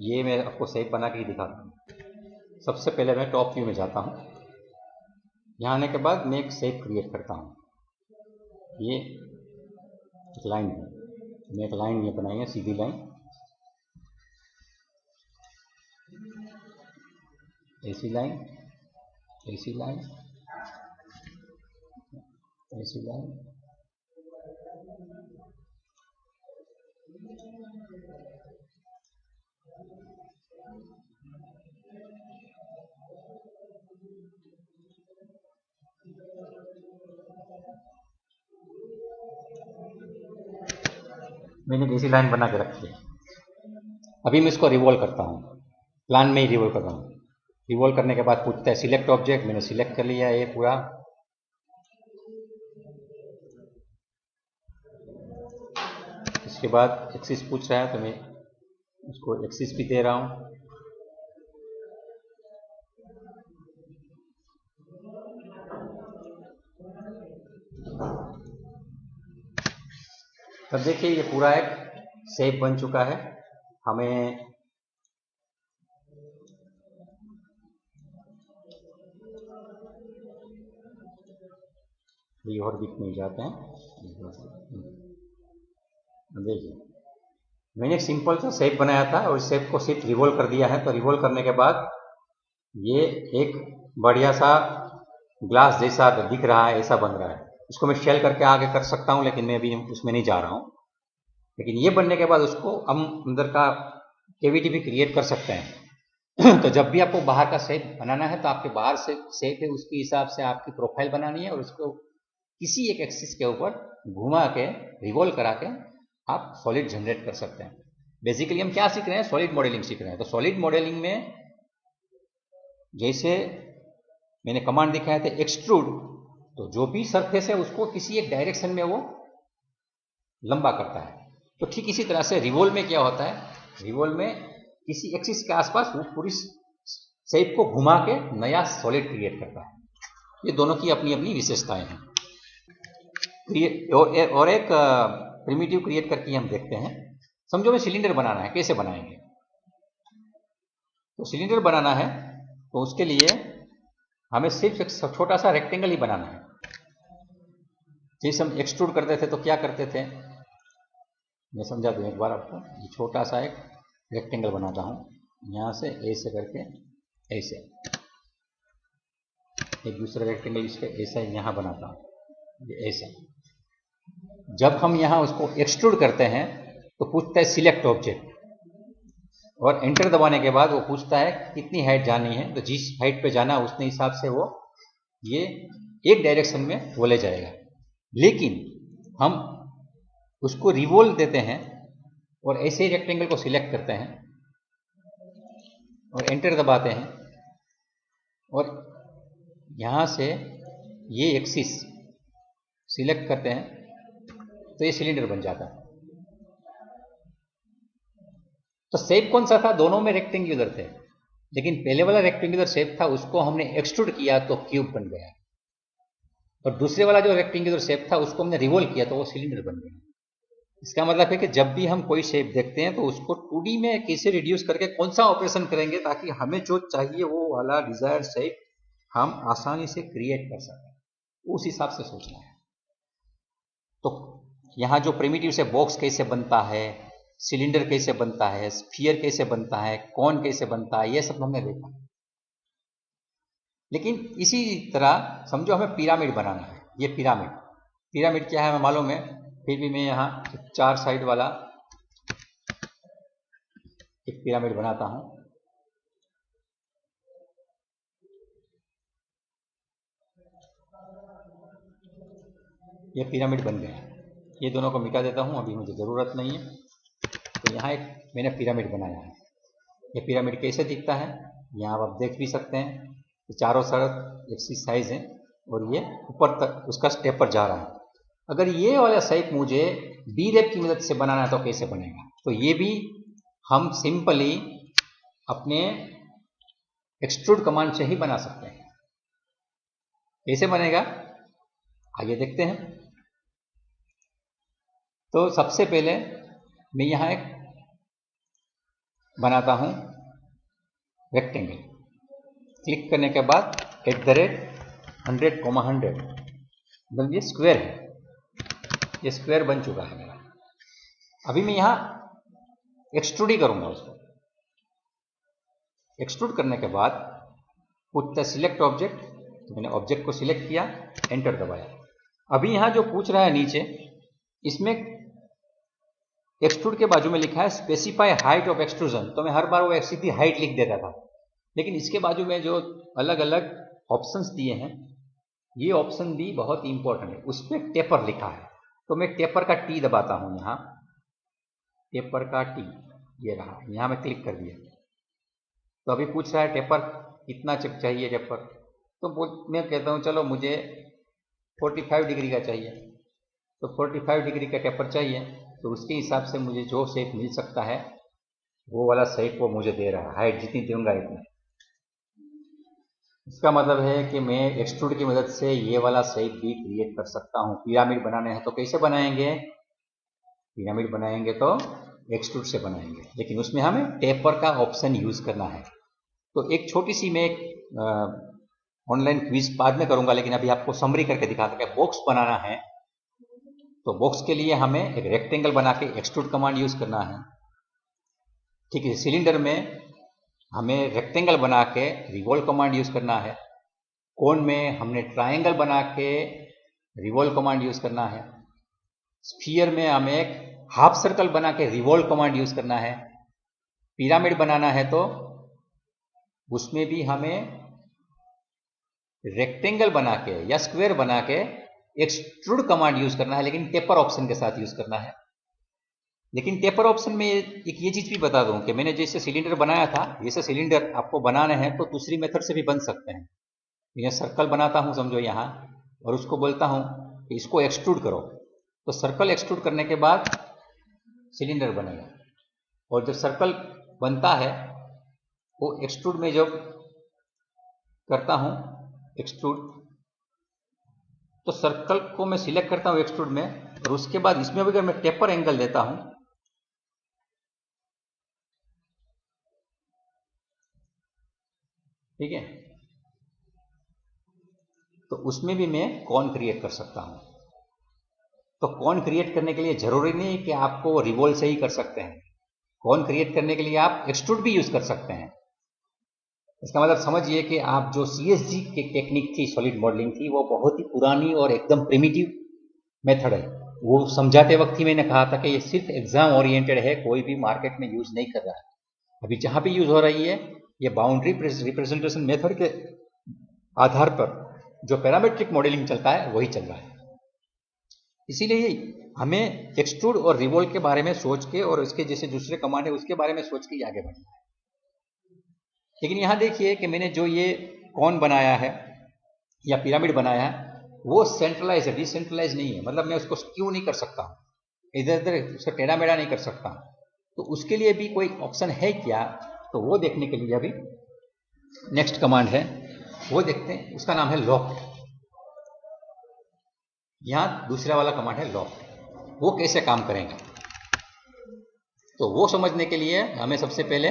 ये मैं आपको शेप बना के ही दिखाता हूँ। सबसे पहले मैं टॉप व्यू में जाता हूँ, यहाँ आने के बाद मैं एक शेप क्रिएट करता हूँ। ये एक लाइन है, मैं एक लाइन ये बनाई है, सीधी लाइन, ऐसी लाइन, ऐसी लाइन, ऐसी लाइन, मैंने ऐसी लाइन बना के रखी है। अभी मैं इसको रिवॉल्व करता हूँ, प्लान में ही रिवॉल्व कर रहा हूँ। रिवॉल्व करने के बाद पूछता है सिलेक्ट ऑब्जेक्ट, मैंने सिलेक्ट कर लिया ये पूरा। इसके बाद एक्सिस पूछ रहा है तो मैं उसको एक्सिस भी दे रहा हूँ। तब देखिए ये पूरा एक शेप बन चुका है। हमें ये और बीच में जाते हैं। देखिए मैंने एक सिंपल सा शेप बनाया था और इस शेप को सिर्फ रिवॉल्व कर दिया है। तो रिवॉल्व करने के बाद ये एक बढ़िया सा ग्लास जैसा दिख रहा है, ऐसा बन रहा है। इसको मैं शेल करके आगे कर सकता हूँ, लेकिन मैं अभी उसमें नहीं जा रहा हूँ। लेकिन ये बनने के बाद उसको हम अंदर का केविटी भी क्रिएट कर सकते हैं। तो जब भी आपको बाहर का शेप बनाना है तो आपके बाहर से शेप है उसके हिसाब से आपकी प्रोफाइल बनानी है और उसको किसी एक एक्सिस के ऊपर घुमा के रिवॉल्व करा के आप सॉलिड जनरेट कर सकते हैं। बेसिकली हम क्या सीख रहे हैं? सॉलिड मॉडलिंग सीख रहे हैं। तो सॉलिड मॉडलिंग में जैसे मैंने कमांड दिखाया था एक्सट्रूड, तो जो भी सरफेस है उसको किसी एक डायरेक्शन में वो लंबा करता है। तो ठीक इसी तरह से रिवॉल्व में क्या होता है? रिवॉल्व में किसी एक्सिस के आसपास वो पूरी शेप को घुमा के नया सॉलिड क्रिएट करता है। ये दोनों की अपनी अपनी विशेषताएं हैं। और एक प्रिमिटिव क्रिएट करके हम देखते हैं। समझो मैं सिलेंडर बनाना है, कैसे बनाएंगे? तो सिलेंडर बनाना है तो उसके लिए हमें सिर्फ एक छोटा सा रेक्टेंगल ही बनाना है। जैसे हम एक्सट्रूड करते थे तो क्या करते थे, मैं समझा दूं एक बार आपको। ये छोटा सा एक रेक्टेंगल बनाता हूं, यहां से ऐसे करके ऐसे, एक दूसरा रेक्टेंगल इसके ऐसा यहां बनाता हूं, ये ऐसे। जब हम यहां उसको एक्सट्रूड करते हैं तो पूछता है सिलेक्ट ऑब्जेक्ट, और एंटर दबाने के बाद वो पूछता है कितनी हाइट जानी है। तो जिस हाइट पे जाना उसने हिसाब से वो ये एक डायरेक्शन में वो ले जाएगा। लेकिन हम उसको रिवॉल्व देते हैं और ऐसे ही रेक्टेंगल को सिलेक्ट करते हैं और एंटर दबाते हैं और यहां से ये एक्सिस सिलेक्ट करते हैं तो ये सिलेंडर बन जाता है। तो शेप कौन सा था? दोनों में रेक्टेंगुलर थे, लेकिन पहले वाला रेक्टेंगुलर शेप था उसको हमने एक्सट्रूड किया तो क्यूब बन गया, और दूसरे वाला जो रेक्टेंगुलर शेप था उसको हमने रिवॉल्व किया तो वो सिलेंडर बन गया। इसका मतलब है कि जब भी हम कोई शेप देखते हैं तो उसको 2D में कैसे रिड्यूस करके कौन सा ऑपरेशन करेंगे ताकि हमें जो चाहिए वो वाला डिजायर शेप हम आसानी से क्रिएट कर सकें, उस हिसाब से सोचना है। तो यहाँ जो प्रिमिटिव से बॉक्स कैसे बनता है, सिलेंडर कैसे बनता है, स्फीयर कैसे बनता है, कॉन कैसे बनता है, ये सब हमने देखा। लेकिन इसी तरह समझो हमें पिरामिड बनाना है। ये पिरामिड क्या है हमें मालूम है, फिर भी मैं यहाँ 4 साइड वाला एक पिरामिड बनाता हूं। ये पिरामिड बन गया। ये दोनों को मिटा देता हूं, अभी मुझे ज़रूरत नहीं है। तो यहाँ एक मैंने पिरामिड बनाया है। ये पिरामिड कैसे दिखता है यहाँ आप देख भी सकते हैं। तो चारों तरफ एक सी साइज है और ये ऊपर तक उसका स्टेप पर जा रहा है। अगर ये वाला शेप मुझे बी रैप की मदद से बनाना है तो कैसे बनेगा? तो ये भी हम सिंपली अपने एक्सट्रूड कमांड से ही बना सकते हैं। कैसे बनेगा आगे देखते हैं। तो सबसे पहले मैं यहाँ एक बनाता हूँ रेक्टेंगल। क्लिक करने के बाद @100,100 मतलब ये स्क्वायर है, ये स्क्वायर बन चुका है मेरा। अभी मैं यहाँ एक्सट्रूड ही करूँगा उसको। एक्सट्रूड करने के बाद पूछता है सिलेक्ट ऑब्जेक्ट, तो मैंने ऑब्जेक्ट को सिलेक्ट किया, एंटर दबाया। अभी यहाँ जो पूछ रहा है नीचे, इसमें एक्सट्रूड के बाजू में लिखा है स्पेसिफाई हाइट ऑफ एक्सट्रूजन, तो मैं हर बार वो सीधी हाइट लिख देता था। लेकिन इसके बाजू में जो अलग अलग ऑप्शंस दिए हैं, ये ऑप्शन भी बहुत इंपॉर्टेंट है। उस पर टेपर लिखा है, तो मैं टेपर का टी दबाता हूं। यहाँ टेपर का टी ये रहा, यहाँ मैं क्लिक कर दिया। तो अभी पूछ रहा है टेपर कितना चाहिए टेपर, तो मैं कहता हूँ चलो मुझे 45 डिग्री का चाहिए। तो 45 डिग्री का टेपर चाहिए, तो उसके हिसाब से मुझे जो शेप मिल सकता है वो वाला शेप वो मुझे दे रहा है। हाइट जितनी दूंगा इतनी। इसका मतलब है कि मैं एक्सट्रूड की मदद से ये वाला शेप भी क्रिएट कर सकता हूँ। पिरामिड बनाने हैं तो कैसे बनाएंगे? पिरामिड बनाएंगे तो एक्सट्रूड से बनाएंगे, लेकिन उसमें हमें टेपर का ऑप्शन यूज करना है। तो एक छोटी सी मैं ऑनलाइन क्विज बाद में करूंगा, लेकिन अभी आपको समरी करके दिखाता हूं। बॉक्स बनाना है तो बॉक्स के लिए हमें एक रेक्टेंगल बना के एक्सट्रूड कमांड यूज करना है। ठीक है, सिलेंडर में हमें रेक्टेंगल बना के रिवॉल्व कमांड यूज करना है। कोन में हमने ट्रायंगल बना के रिवॉल्व कमांड यूज करना है। स्फीयर में हमें एक हाफ सर्कल बना के रिवॉल्व कमांड यूज करना है। पिरामिड बनाना है तो उसमें भी हमें रेक्टेंगल बना के या स्क्वायर बना के एक्सट्रूड कमांड यूज करना है, लेकिन टेपर ऑप्शन के साथ यूज करना है। लेकिन टेपर ऑप्शन में एक ये चीज भी बता दूं कि मैंने जैसे सिलेंडर बनाया था, जैसे सिलेंडर आपको बनाना है तो दूसरी मेथड से भी बन सकते हैं। मैं सर्कल बनाता हूं समझो यहां, और उसको बोलता हूं कि इसको एक्सट्रूड करो, तो सर्कल एक्सट्रूड करने के बाद सिलेंडर बनेगा। और जब सर्कल बनता है वो एक्सट्रूड में जब करता हूं एक्सट्रूड, तो सर्कल को मैं सिलेक्ट करता हूं एक्सट्रूड में, और उसके बाद इसमें भी अगर मैं टेपर एंगल देता हूं, ठीक है, तो उसमें भी मैं कॉन क्रिएट कर सकता हूं। तो कॉन क्रिएट करने के लिए जरूरी नहीं कि आपको रिवॉल्व से ही कर सकते हैं। कॉन क्रिएट करने के लिए आप एक्सट्रूड भी यूज कर सकते हैं। इसका मतलब समझिए कि आप जो CSG की टेक्निक थी, सॉलिड मॉडलिंग थी, वो बहुत ही पुरानी और एकदम प्रिमिटिव मेथड है। वो समझाते वक्त ही मैंने कहा था कि ये सिर्फ एग्जाम ओरिएंटेड है, कोई भी मार्केट में यूज नहीं कर रहा है। अभी जहां भी यूज हो रही है ये बाउंड्री रिप्रेजेंटेशन मेथड के आधार पर जो पैरामेट्रिक मॉडलिंग चलता है वही चल रहा है। इसीलिए हमें एक्सट्रूड और रिवॉल्व के बारे में सोच के और इसके जैसे दूसरे कमांड है उसके बारे में सोच के आगे बढ़ना है। लेकिन यहां देखिए कि मैंने जो ये कॉन बनाया है या पिरामिड बनाया है वो सेंट्रलाइज है, डिसेंट्रलाइज नहीं है। मतलब मैं उसको स्क्यू नहीं कर सकता, इधर उधर उसका टेढ़ा मेढ़ा नहीं कर सकता। तो उसके लिए भी कोई ऑप्शन है क्या, तो वो देखने के लिए अभी नेक्स्ट कमांड है वो देखते हैं। उसका नाम है लॉफ्ट। यहां दूसरा वाला कमांड है लॉफ्ट। वो कैसे काम करेंगे, तो वो समझने के लिए हमें सबसे पहले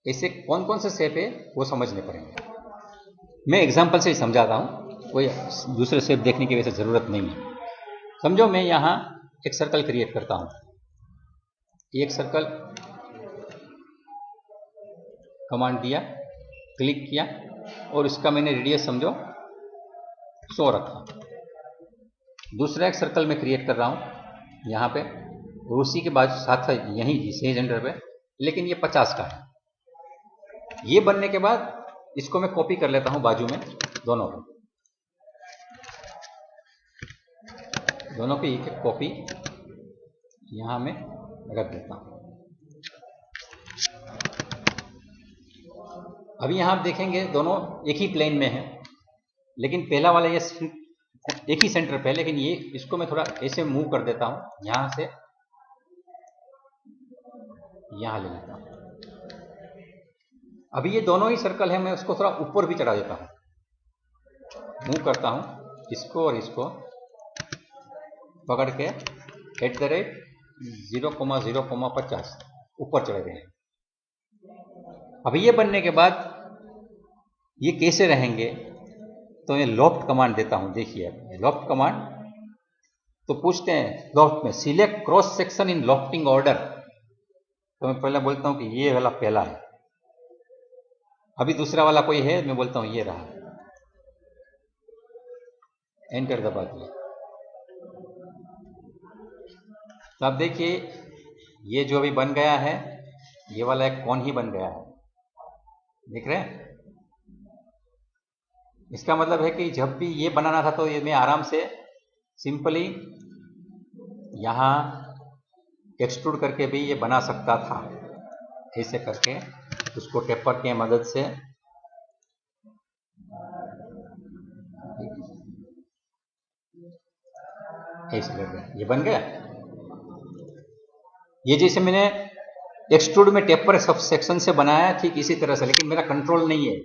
ऐसे कौन कौन से शेप है वो समझने पड़ेंगे। मैं एग्जांपल से ही समझाता हूं, कोई दूसरे शेप देखने की वैसे जरूरत नहीं है। समझो मैं यहां एक सर्कल क्रिएट करता हूं, एक सर्कल कमांड दिया, क्लिक किया, और इसका मैंने रेडियस समझो 100 रखा। दूसरा एक सर्कल में क्रिएट कर रहा हूं यहां पे, और उसी के बाद साथ यहीं सेंटर पे, लेकिन ये 50 का है। ये बनने के बाद इसको मैं कॉपी कर लेता हूं बाजू में, दोनों की एक कॉपी यहां मैं रख देता हूं। अभी यहां आप देखेंगे दोनों एक ही प्लेन में है, लेकिन पहला वाला ये एक ही सेंटर पे है, लेकिन ये इसको मैं थोड़ा ऐसे मूव कर देता हूं, यहां से यहां ले लेता हूं। अभी ये दोनों ही सर्कल है, मैं उसको थोड़ा ऊपर भी चढ़ा देता हूं, मूव करता हूं इसको और इसको पकड़ के @0,0,50 ऊपर चले गए। अभी ये बनने के बाद ये कैसे रहेंगे, तो मैं लॉफ्ट कमांड देता हूं। देखिए लॉफ्ट कमांड तो पूछते हैं लॉफ्ट में select cross section in lofting order, तो मैं पहले बोलता हूं कि ये वाला पहला है। अभी दूसरा वाला कोई है, मैं बोलता हूं ये रहा, एंटर दबा दिया। तो आप देखिए ये जो अभी बन गया है ये वाला एक कॉन ही बन गया है, देख रहे हैं। इसका मतलब है कि जब भी ये बनाना था तो ये मैं आराम से सिंपली यहां एक्सट्रूड करके भी ये बना सकता था, ऐसे करके उसको टेपर के मदद से। ऐसे करके ये बन गया। ये जैसे मैंने एक्सट्रूड में टेपर सब सेक्शन से बनाया ठीक इसी तरह से, लेकिन मेरा कंट्रोल नहीं है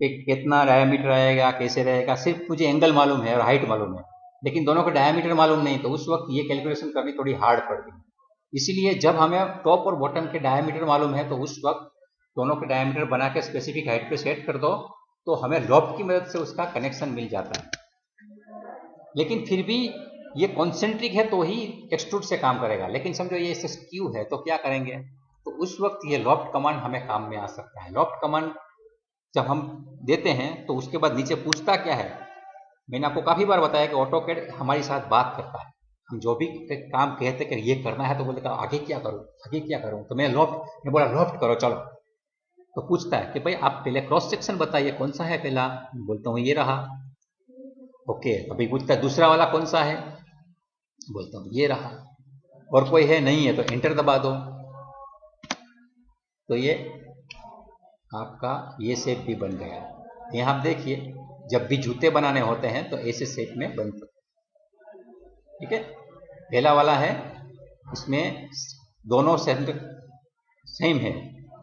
कि कितना डायमीटर आएगा, कैसे रहेगा। सिर्फ मुझे एंगल मालूम है और हाइट मालूम है, लेकिन दोनों का डायमीटर मालूम नहीं, तो उस वक्त ये कैलकुलेशन करनी थोड़ी हार्ड पड़ गई। इसीलिए जब हमें टॉप और बॉटम के डायमीटर मालूम है तो उस वक्त दोनों के डायमीटर बना के स्पेसिफिक हाइट पे सेट कर दो, तो हमें लॉफ्ट की मदद से उसका कनेक्शन मिल जाता है। लेकिन फिर भी ये कॉन्सेंट्रिक है तो ही एक्सट्रूड से काम करेगा, लेकिन समझो ये स्क्यू है तो क्या करेंगे, तो उस वक्त ये लॉफ्ट कमांड हमें काम में आ सकता है। लॉफ्ट कमांड जब हम देते हैं तो उसके बाद नीचे पूछता क्या है, मैंने आपको काफ़ी बार बताया कि ऑटोकैड हमारी साथ बात करता है। हम जो भी काम कहते कि ये करना है तो बोलेगा आगे क्या करूँ, आगे क्या करूँ, तो मैं बोला लॉफ्ट करो चलो, तो पूछता है कि भाई आप पहले क्रॉस सेक्शन बताइए कौन सा है पहला, बोलता हूँ ये रहा, ओके। अभी पूछता है दूसरा वाला कौन सा है, बोलता हूँ ये रहा, और कोई है नहीं है तो एंटर दबा दो, तो ये आपका ये शेप भी बन गया। यहाँ आप देखिए जब भी जूते बनाने होते हैं तो ऐसे शेप में बनते हैं, ठीक है। पहला वाला है, इसमें दोनों सेंटर सेम है,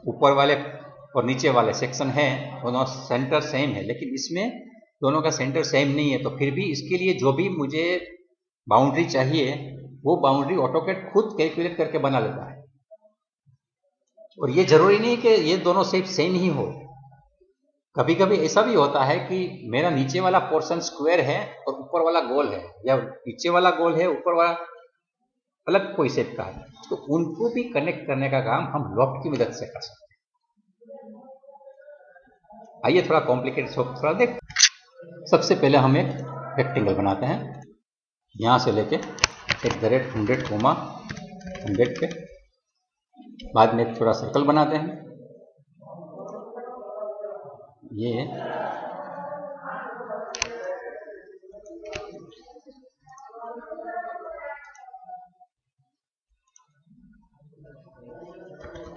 ऊपर वाले और नीचे वाले सेक्शन है दोनों सेंटर सेम है, लेकिन इसमें दोनों का सेंटर सेम नहीं है। तो फिर भी इसके लिए जो भी मुझे बाउंड्री चाहिए वो बाउंड्री ऑटोकैड खुद कैलकुलेट करके बना लेता है। और ये जरूरी नहीं कि ये दोनों शेप सेम ही हो, कभी कभी ऐसा भी होता है कि मेरा नीचे वाला पोर्शन स्क्वायर है और ऊपर वाला गोल है, या नीचे वाला गोल है ऊपर वाला अलग कोई शेप का है, तो उनको भी कनेक्ट करने का काम हम लॉफ्ट की मदद से कर सकते हैं। आइए थोड़ा कॉम्प्लिकेटेड थोड़ा देख। सबसे पहले हम एक रेक्टेंगल बनाते हैं, यहाँ से लेके एक डायरेक्ट 100, 100 पे, बाद में एक थोड़ा सर्कल बनाते हैं, ये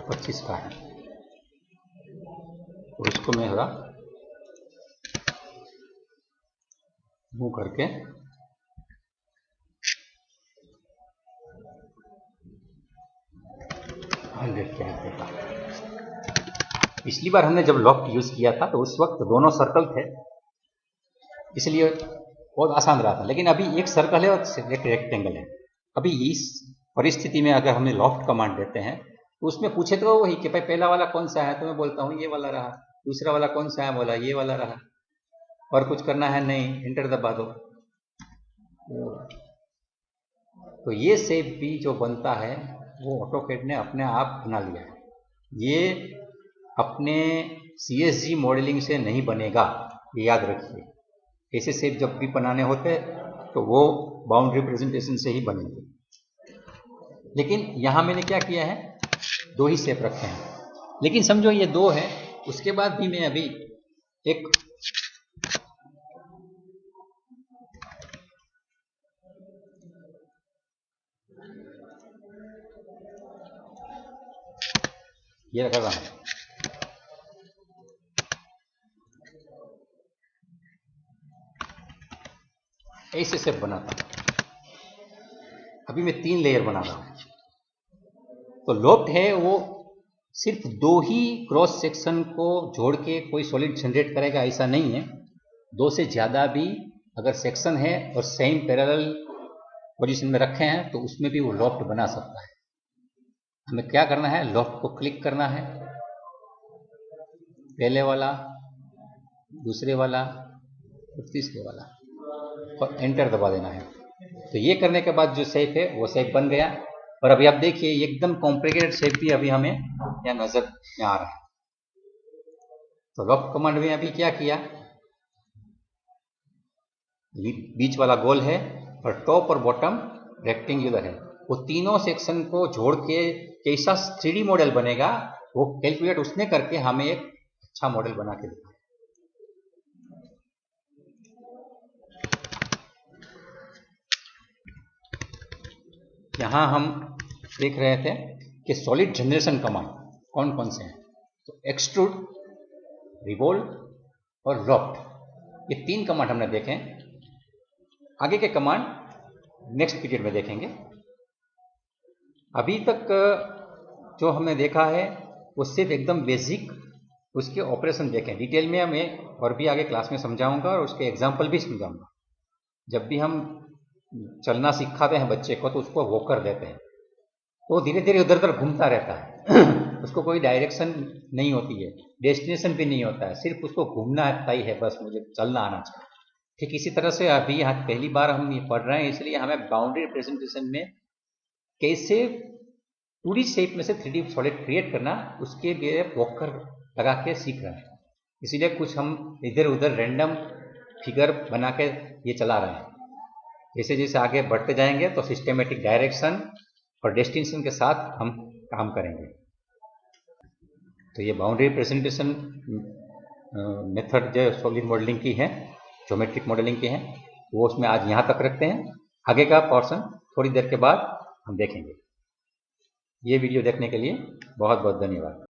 25 का है, और उसको मैं थोड़ा मूव करके पिछली बार हमने जब लॉफ्ट यूज किया था तो उस वक्त दोनों सर्कल थे, इसलिए बहुत आसान रहा था। लेकिन अभी एक सर्कल है और एक रेक्टेंगल है। अभी इस परिस्थिति में अगर हमने लॉफ्ट कमांड देते हैं तो उसमें पूछे तो वही कि भाई पहला वाला कौन सा है, तो मैं बोलता हूँ ये वाला रहा, दूसरा वाला कौन सा है, बोला ये वाला रहा, और कुछ करना है नहीं, एंटर दबा दो। तो ये शेप भी जो बनता है वो ऑटोकैड ने अपने आप बना लिया है, ये अपने CSG मॉडलिंग से नहीं बनेगा, ये याद रखिए। ऐसे शेप जब भी बनाने होते तो वो बाउंड्री प्रेजेंटेशन से ही बनेंगे। लेकिन यहां मैंने क्या किया है, दो ही शेप रखे हैं, लेकिन समझो ये दो है, उसके बाद भी मैं अभी एक ये कर रहा हूं, ऐसे शेप बनाता हूं। अभी मैं 3 लेयर बना रहा हूं। तो लॉफ्ट है वो सिर्फ दो ही क्रॉस सेक्शन को जोड़ के कोई सॉलिड जनरेट करेगा ऐसा नहीं है, दो से ज्यादा भी अगर सेक्शन है और सेम पैरेलल पोजीशन में रखे हैं तो उसमें भी वो लॉफ्ट बना सकता है। हमें क्या करना है, लॉफ्ट को क्लिक करना है, पहले वाला, दूसरे वाला और तीसरे वाला, और एंटर दबा देना है। तो ये करने के बाद जो शेप है वो शेप बन गया। और अभी आप देखिए एकदम कॉम्प्लिकेटेड शेप भी अभी हमें यहाँ नजर में आ रहा है। तो लॉफ्ट कमांड में अभी क्या किया, बीच वाला गोल है और टॉप और बॉटम रेक्टेंगुलर है, वो तीनों सेक्शन को जोड़ के कैसा 3D मॉडल बनेगा वो कैलकुलेट उसने करके हमें एक अच्छा मॉडल बना के दिखाया। यहां हम देख रहे थे कि सॉलिड जनरेशन कमांड कौन कौन से हैं, तो एक्सट्रूड, रिवोल्व और लॉफ्ट, ये 3 कमांड हमने देखे। आगे के कमांड नेक्स्ट पीरियड में देखेंगे। अभी तक जो हमने देखा है वो सिर्फ एकदम बेसिक उसके ऑपरेशन देखें, डिटेल में मैं और भी आगे क्लास में समझाऊंगा और उसके एग्जाम्पल भी समझाऊंगा। जब भी हम चलना सिखाते हैं बच्चे को तो उसको वॉकर देते हैं, वो धीरे धीरे उधर उधर घूमता रहता है उसको कोई डायरेक्शन नहीं होती है, डेस्टिनेशन भी नहीं होता है, सिर्फ उसको घूमना तय है, बस मुझे चलना आना चाहिए। ठीक इसी तरह से अभी यहाँ पहली बार हम ये पढ़ रहे हैं, इसलिए हमें बाउंड्री रिप्रेजेंटेशन में कैसे 2D शेप में से 3D सॉलिड क्रिएट करना, उसके लिए वॉकर लगा के सीख रहे हैं। इसीलिए कुछ हम इधर उधर रैंडम फिगर बना के ये चला रहे हैं। जैसे जैसे आगे बढ़ते जाएंगे तो सिस्टेमेटिक डायरेक्शन और डेस्टिनेशन के साथ हम काम करेंगे। तो ये बाउंड्री प्रेजेंटेशन मेथड जो सॉलिड मॉडलिंग की है, ज्योमेट्रिक मॉडलिंग की है, वो उसमें आज यहाँ तक रखते हैं। आगे का पोर्शन थोड़ी देर के बाद हम देखेंगे। ये वीडियो देखने के लिए बहुत बहुत धन्यवाद।